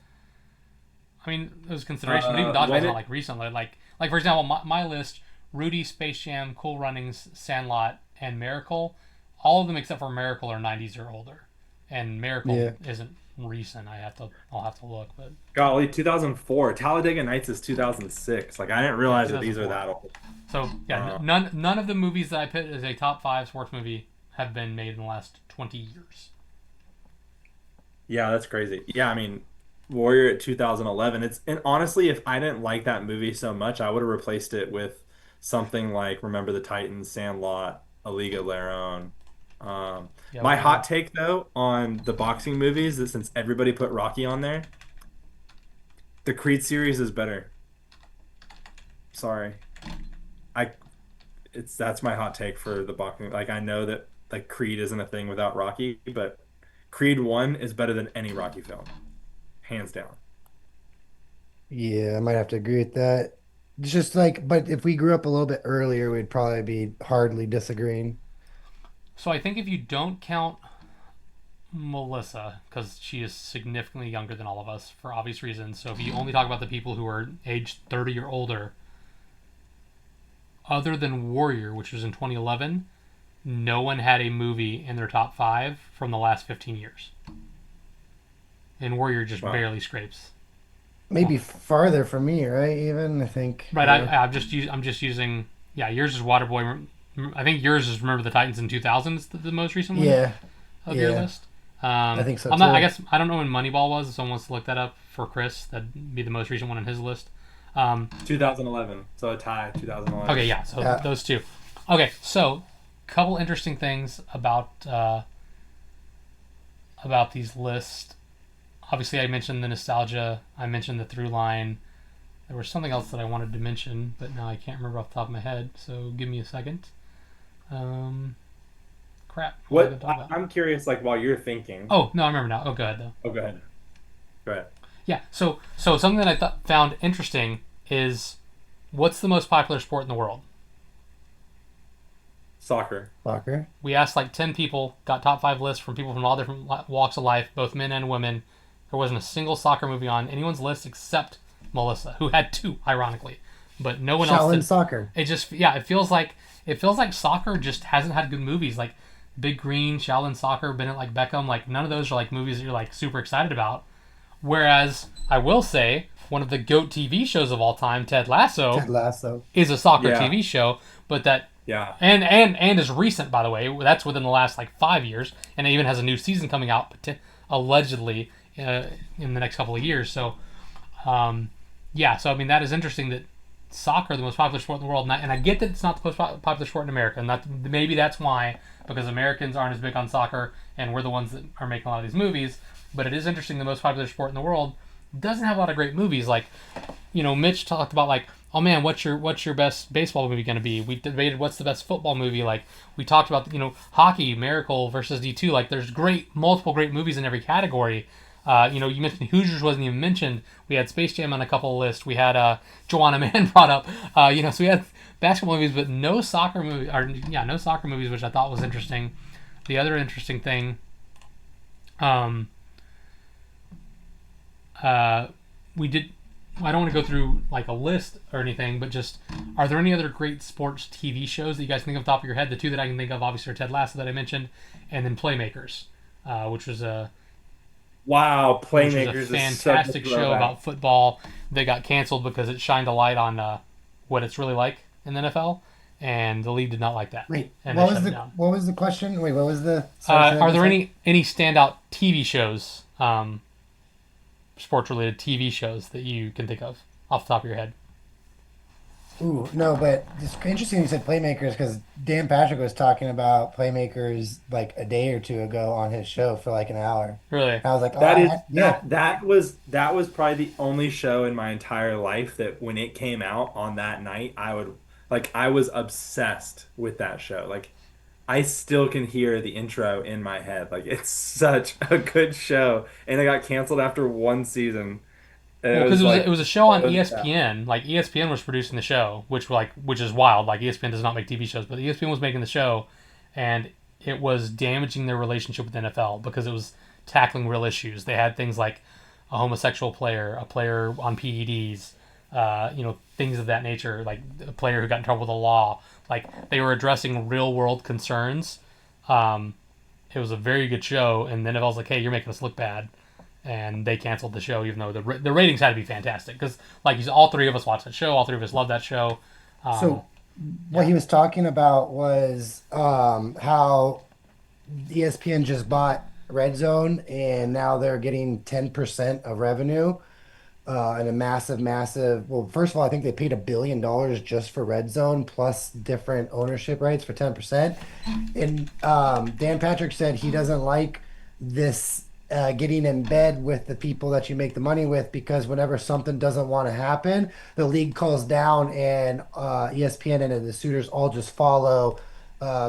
I mean, it was consideration, but even Dodgeball's not like recently. Like for example, my list: Rudy, Space Jam, Cool Runnings, Sandlot, and Miracle. All of them except for Miracle are '90s or older, and Miracle Yeah. isn't recent. I'll have to look, but golly, 2004. Talladega Nights is 2006. Like I didn't yeah, realize that these are 2004. that old. So yeah, Uh, none of the movies that I put as a top five sports movie have been made in the last 20 years. yeah, that's crazy. Yeah, I mean, Warrior at 2011. It's and honestly, if I didn't like that movie so much, I would have replaced it with something like Remember the Titans, Sandlot, A League of Their Own. Yeah, My what you hot take though on the boxing movies is since everybody put Rocky on there, the Creed series is better. Sorry. I that's my hot take for the boxing. Like I know that like Creed isn't a thing without Rocky, but Creed 1 is better than any Rocky film, hands down. Yeah, I might have to agree with that. It's just like, but if we grew up a little bit earlier, we'd probably be hardly disagreeing. So I think if you don't count Melissa, because she is significantly younger than all of us for obvious reasons. So if you only talk about the people who are aged 30 or older, other than Warrior, which was in 2011, no one had a movie in their top five from the last 15 years. And Warrior just Wow. barely scrapes. Maybe farther from me, right? Even I think. Right, Yeah. I'm just using, yeah, yours is Waterboy. I think yours is Remember the Titans in 2000 is the most recent one Yeah, of your yeah, list. I think so I'm not. I too. guess I don't know when Moneyball was. If someone wants to look that up for Chris, that'd be the most recent one on his list. 2011. So a tie, 2011. Okay, yeah. So Yeah. those two. Okay, so couple interesting things about these lists. Obviously, I mentioned the nostalgia. I mentioned the through line. There was something else that I wanted to mention, but now I can't remember off the top of my head. So give me a second. Crap. What was I What gonna talk about? I'm curious, like while you're thinking. Oh no, I remember now. Oh, go ahead though. Oh, go ahead. Go ahead. Yeah. So something that I found interesting is what's the most popular sport in the world? Soccer. Soccer. We asked like 10 people, got top five lists from people from all different walks of life, both men and women. There wasn't a single soccer movie on anyone's list except Melissa, who had two, ironically, but no one else Shaolin did. soccer. It just, yeah, it feels like soccer just hasn't had good movies. Like Big Green, Shaolin Soccer, Bennett like Beckham, like none of those are like movies that you're like super excited about. Whereas I will say one of the GOAT TV shows of all time, Ted Lasso, Ted Lasso. is a soccer Yeah. TV show, but that Yeah. and is recent, by the way. That's within the last like 5 years, and it even has a new season coming out, allegedly in the next couple of years. So, yeah. So I mean, that is interesting that soccer, the most popular sport in the world, and I get that it's not the most popular sport in America, and maybe that's why, because Americans aren't as big on soccer, and we're the ones that are making a lot of these movies. But it is interesting, the most popular sport in the world doesn't have a lot of great movies. Like, Mitch talked about like, oh man, what's your best baseball movie going to be? We debated what's the best football movie. Like, we talked about hockey, Miracle versus D2. Like, there's multiple great movies in every category. You mentioned Hoosiers wasn't even mentioned. We had Space Jam on a couple of lists. We had Joanna Man brought up. So we had basketball movies, but no soccer movie. No soccer movies, which I thought was interesting. The other interesting thing, we did I don't want to go through like a list or anything, but just are there any other great sports TV shows that you guys think of the top of your head? The two that I can think of obviously are Ted Lasso that I mentioned, and then Playmakers, which was a Wow, which was a Playmakers is such a fantastic show throwback. about football that got canceled because it shined a light on what it's really like in the NFL, and the league did not like that, Wait, and they shut it down. what was the question? Wait, what was the sorry, say that Are again, there sir? any standout TV shows, sports related TV shows that you can think of off the top of your head? Ooh, no, but it's interesting you said Playmakers because Dan Patrick was talking about Playmakers like a day or two ago on his show for like an hour. Really? I was like, oh, That is yeah. that was probably the only show in my entire life that when it came out on that night, I was obsessed with that show. Like I still can hear the intro in my head. Like it's such a good show. And it got canceled after one season. And it Well, because was it like was a show it on was sad. ESPN. Like ESPN was producing the show, which is wild. Like ESPN does not make TV shows, but ESPN was making the show, and it was damaging their relationship with the NFL because it was tackling real issues. They had things like a homosexual player, a player on PEDs, things of that nature, like a player who got in trouble with the law. Like they were addressing real world concerns. Um, it was a very good show, and then NFL was like, "Hey, you're making us look bad." And they canceled the show, even though the ratings had to be fantastic. Because, like you said, all three of us watched that show. All three of us loved that show. Um, So what yeah, he was talking about was how ESPN just bought Red Zone and now they're getting 10% of revenue. And a massive, massive. Well, first of all, I think they paid $1 billion just for Red Zone plus different ownership rights for 10%. And Dan Patrick said he doesn't like this getting in bed with the people that you make the money with because whenever something doesn't want to happen, the league calls down and ESPN and the suitors all just follow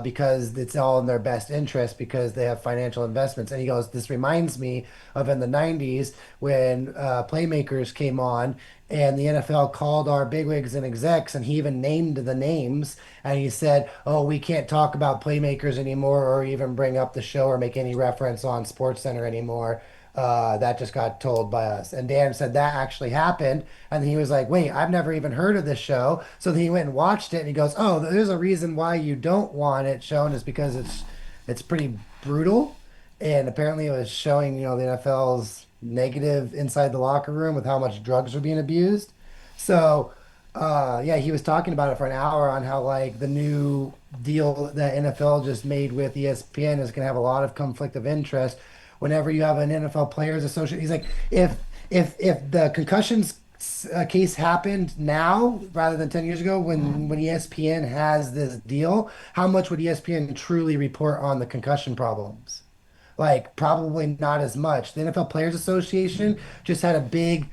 because it's all in their best interest because they have financial investments. And he goes, this reminds me of in the 90s when Playmakers came on and the NFL called our bigwigs and execs, and he even named the names. And he said, oh, we can't talk about Playmakers anymore or even bring up the show or make any reference on Sports Center anymore. That just got told by us. And Dan said that actually happened. And he was like, wait, I've never even heard of this show. So then he went and watched it and he goes, oh, there's a reason why you don't want it shown is because it's pretty brutal. And apparently it was showing, the NFL's negative inside the locker room with how much drugs are being abused. So yeah, he was talking about it for an hour on how like the new deal that NFL just made with ESPN is going to have a lot of conflict of interest. Whenever you have an NFL players associate, he's like, if the concussions case happened now rather than 10 years ago when ESPN has this deal, how much would ESPN truly report on the concussion problems? Like probably not as much. The NFL Players Association just had a big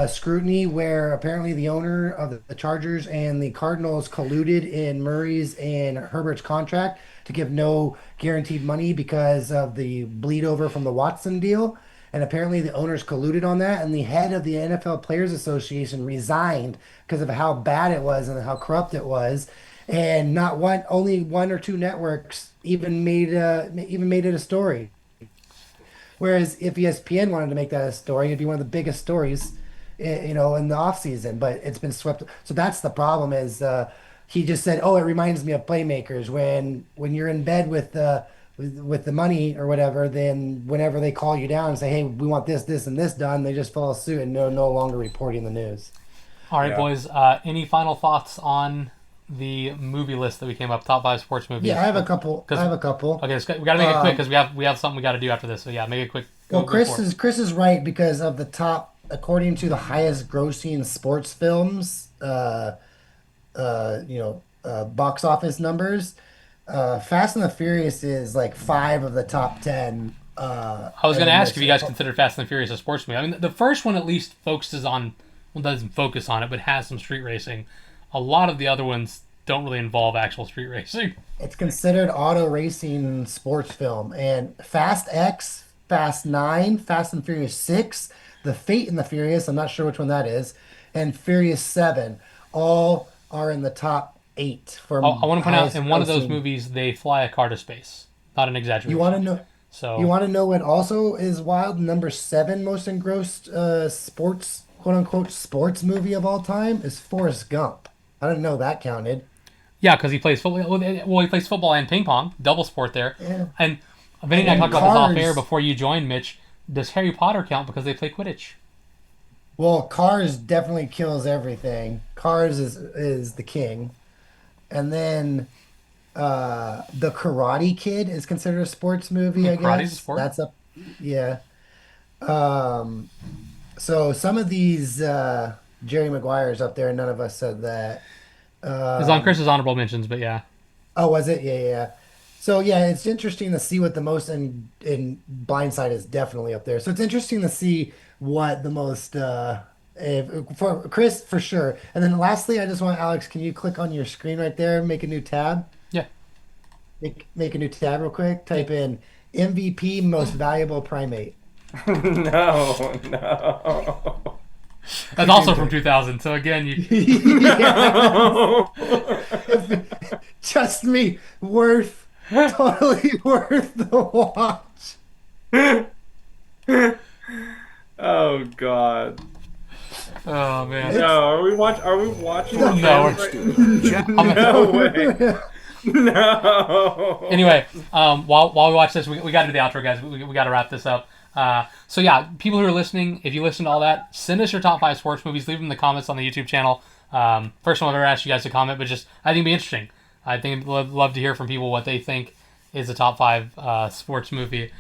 scrutiny where apparently the owner of the Chargers and the Cardinals colluded in Murray's and Herbert's contract to give no guaranteed money because of the bleed over from the Watson deal. And apparently the owners colluded on that, and the head of the NFL Players Association resigned because of how bad it was and how corrupt it was. And not one, only one or two networks even made it a story. Whereas if ESPN wanted to make that a story, it'd be one of the biggest stories, in the off season. But it's been swept. So that's the problem. Is he just said, "Oh, it reminds me of Playmakers." When you're in bed with the money or whatever, then whenever they call you down and say, "Hey, we want this, this, and this done," they just follow suit and no longer reporting the news. all right, Yeah. boys. Any final thoughts on the movie list that we came up? Top five sports Yeah, I movies. have a couple. I Because have a couple. okay, we got to make it quick Um, because we have something we got to do after this. So yeah, make it quick. well, Go Chris for it. is Chris is right because of the top, according to the highest grossing sports films. Box office numbers. Fast and the Furious is like five of the top 10. I was And going to then ask there's if you guys considered Fast and the Furious a sports movie. I mean, the first one at least focuses on, well, doesn't focus on it, but has some street racing. A lot of the other ones don't really involve actual street racing. it's considered auto racing sports film. And Fast X, Fast 9, Fast and Furious 6, The Fate and the Furious, I'm not sure which one that is, and Furious 7, all are in the top eight for I want to point out highest in one of those grossing. movies they fly a car to space. Not an You want exaggeration. to know? You So want to know what also is wild? Number seven most engrossed sports quote unquote sports movie of all time is Forrest Gump. I didn't know that counted. Yeah, because he plays football. Well, he plays football and ping pong, double sport there. Yeah. And Vinny and I And talked about this off Cars. air before you joined, Mitch. Does Harry Potter count because they play Quidditch? Well, Cars definitely kills everything. Cars is the king. And then the Karate Kid is considered a sports movie, I Karate's a guess. sport. That's up, yeah. Um, so some of these Jerry Maguire's up there, none of us said that. It's on Chris's honorable mentions, but yeah. Oh, was it? Yeah, yeah, yeah. So yeah, it's interesting to see what the most in Blindside is definitely up there. So it's interesting to see what the most for Chris for sure. And then lastly, I just want Alex, can you click on your screen right there, make a new tab? Yeah. Make a new tab real quick. Type in MVP most valuable primate. No, no. That's also from 2000. So again, you No. Trust me, totally worth the watch. Oh God. oh man. No, are we watching the No, trailer right- No way. No. Anyway, while we watch this, we got to do the outro, guys. We got to wrap this up. So yeah, people who are listening, if you listen to all that, send us your top 5 sports movies. Leave them in the comments on the YouTube channel. First one I've ever asked you guys to comment, but just I think it'd be interesting. I think I'd love to hear from people what they think is the top 5 sports movie.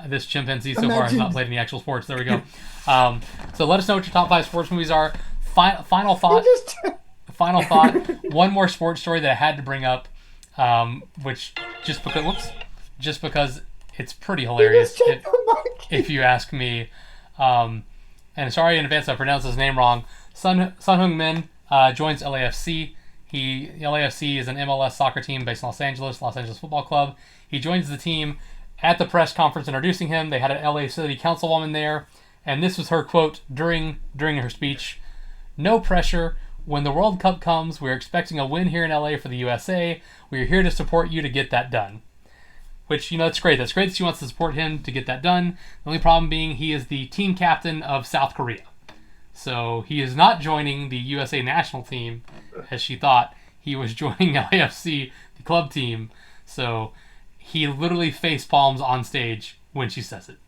This chimpanzee so far has not played any actual sports. There we go. So let us know what your top 5 sports movies are. Final thought. Final thought. One more sports story that I had to bring up, which just because it's pretty hilarious if you ask me. And sorry in advance if I pronounced his name wrong. Sun Heung-min joins LAFC. LAFC is an MLS soccer team based in Los Angeles Football Club. He joins the team. At the press conference introducing him, they had an LA City Councilwoman there, and this was her quote during her speech: "No pressure. When the World Cup comes, we're expecting a win here in LA for the USA. We are here to support you to get that done." Which, that's great. That's great that she wants to support him to get that done. The only problem being he is the team captain of South Korea. So he is not joining the USA national team as she thought. He was joining LAFC, the club team. So he literally face palms on stage when she says it.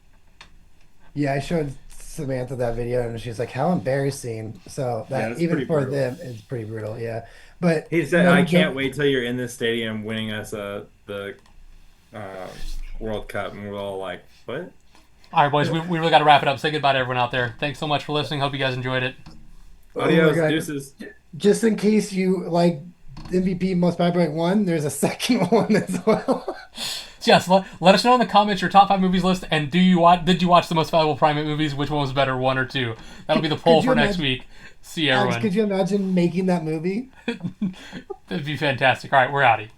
Yeah, I showed Samantha that video and she's like, "How embarrassing!" So that it's even pretty for brutal. them, it's pretty brutal. Yeah, but He said, no, "I can't wait till you're in this stadium winning us the World Cup," and we're all like, "What?" All right, boys, we really got to wrap it up. Say goodbye to everyone out there. Thanks so much for listening. Hope you guys enjoyed it. Adios, God. deuces. Just in case you like MVP most valuable one, there's a second one as well. So yes, let us know in the comments your top 5 movies list, and did you watch the most valuable primate movies? Which one was better, 1 or 2? That'll be the poll for next week. See you, everyone. Alex, could you imagine making that movie? That'd be fantastic. All right, we're outie.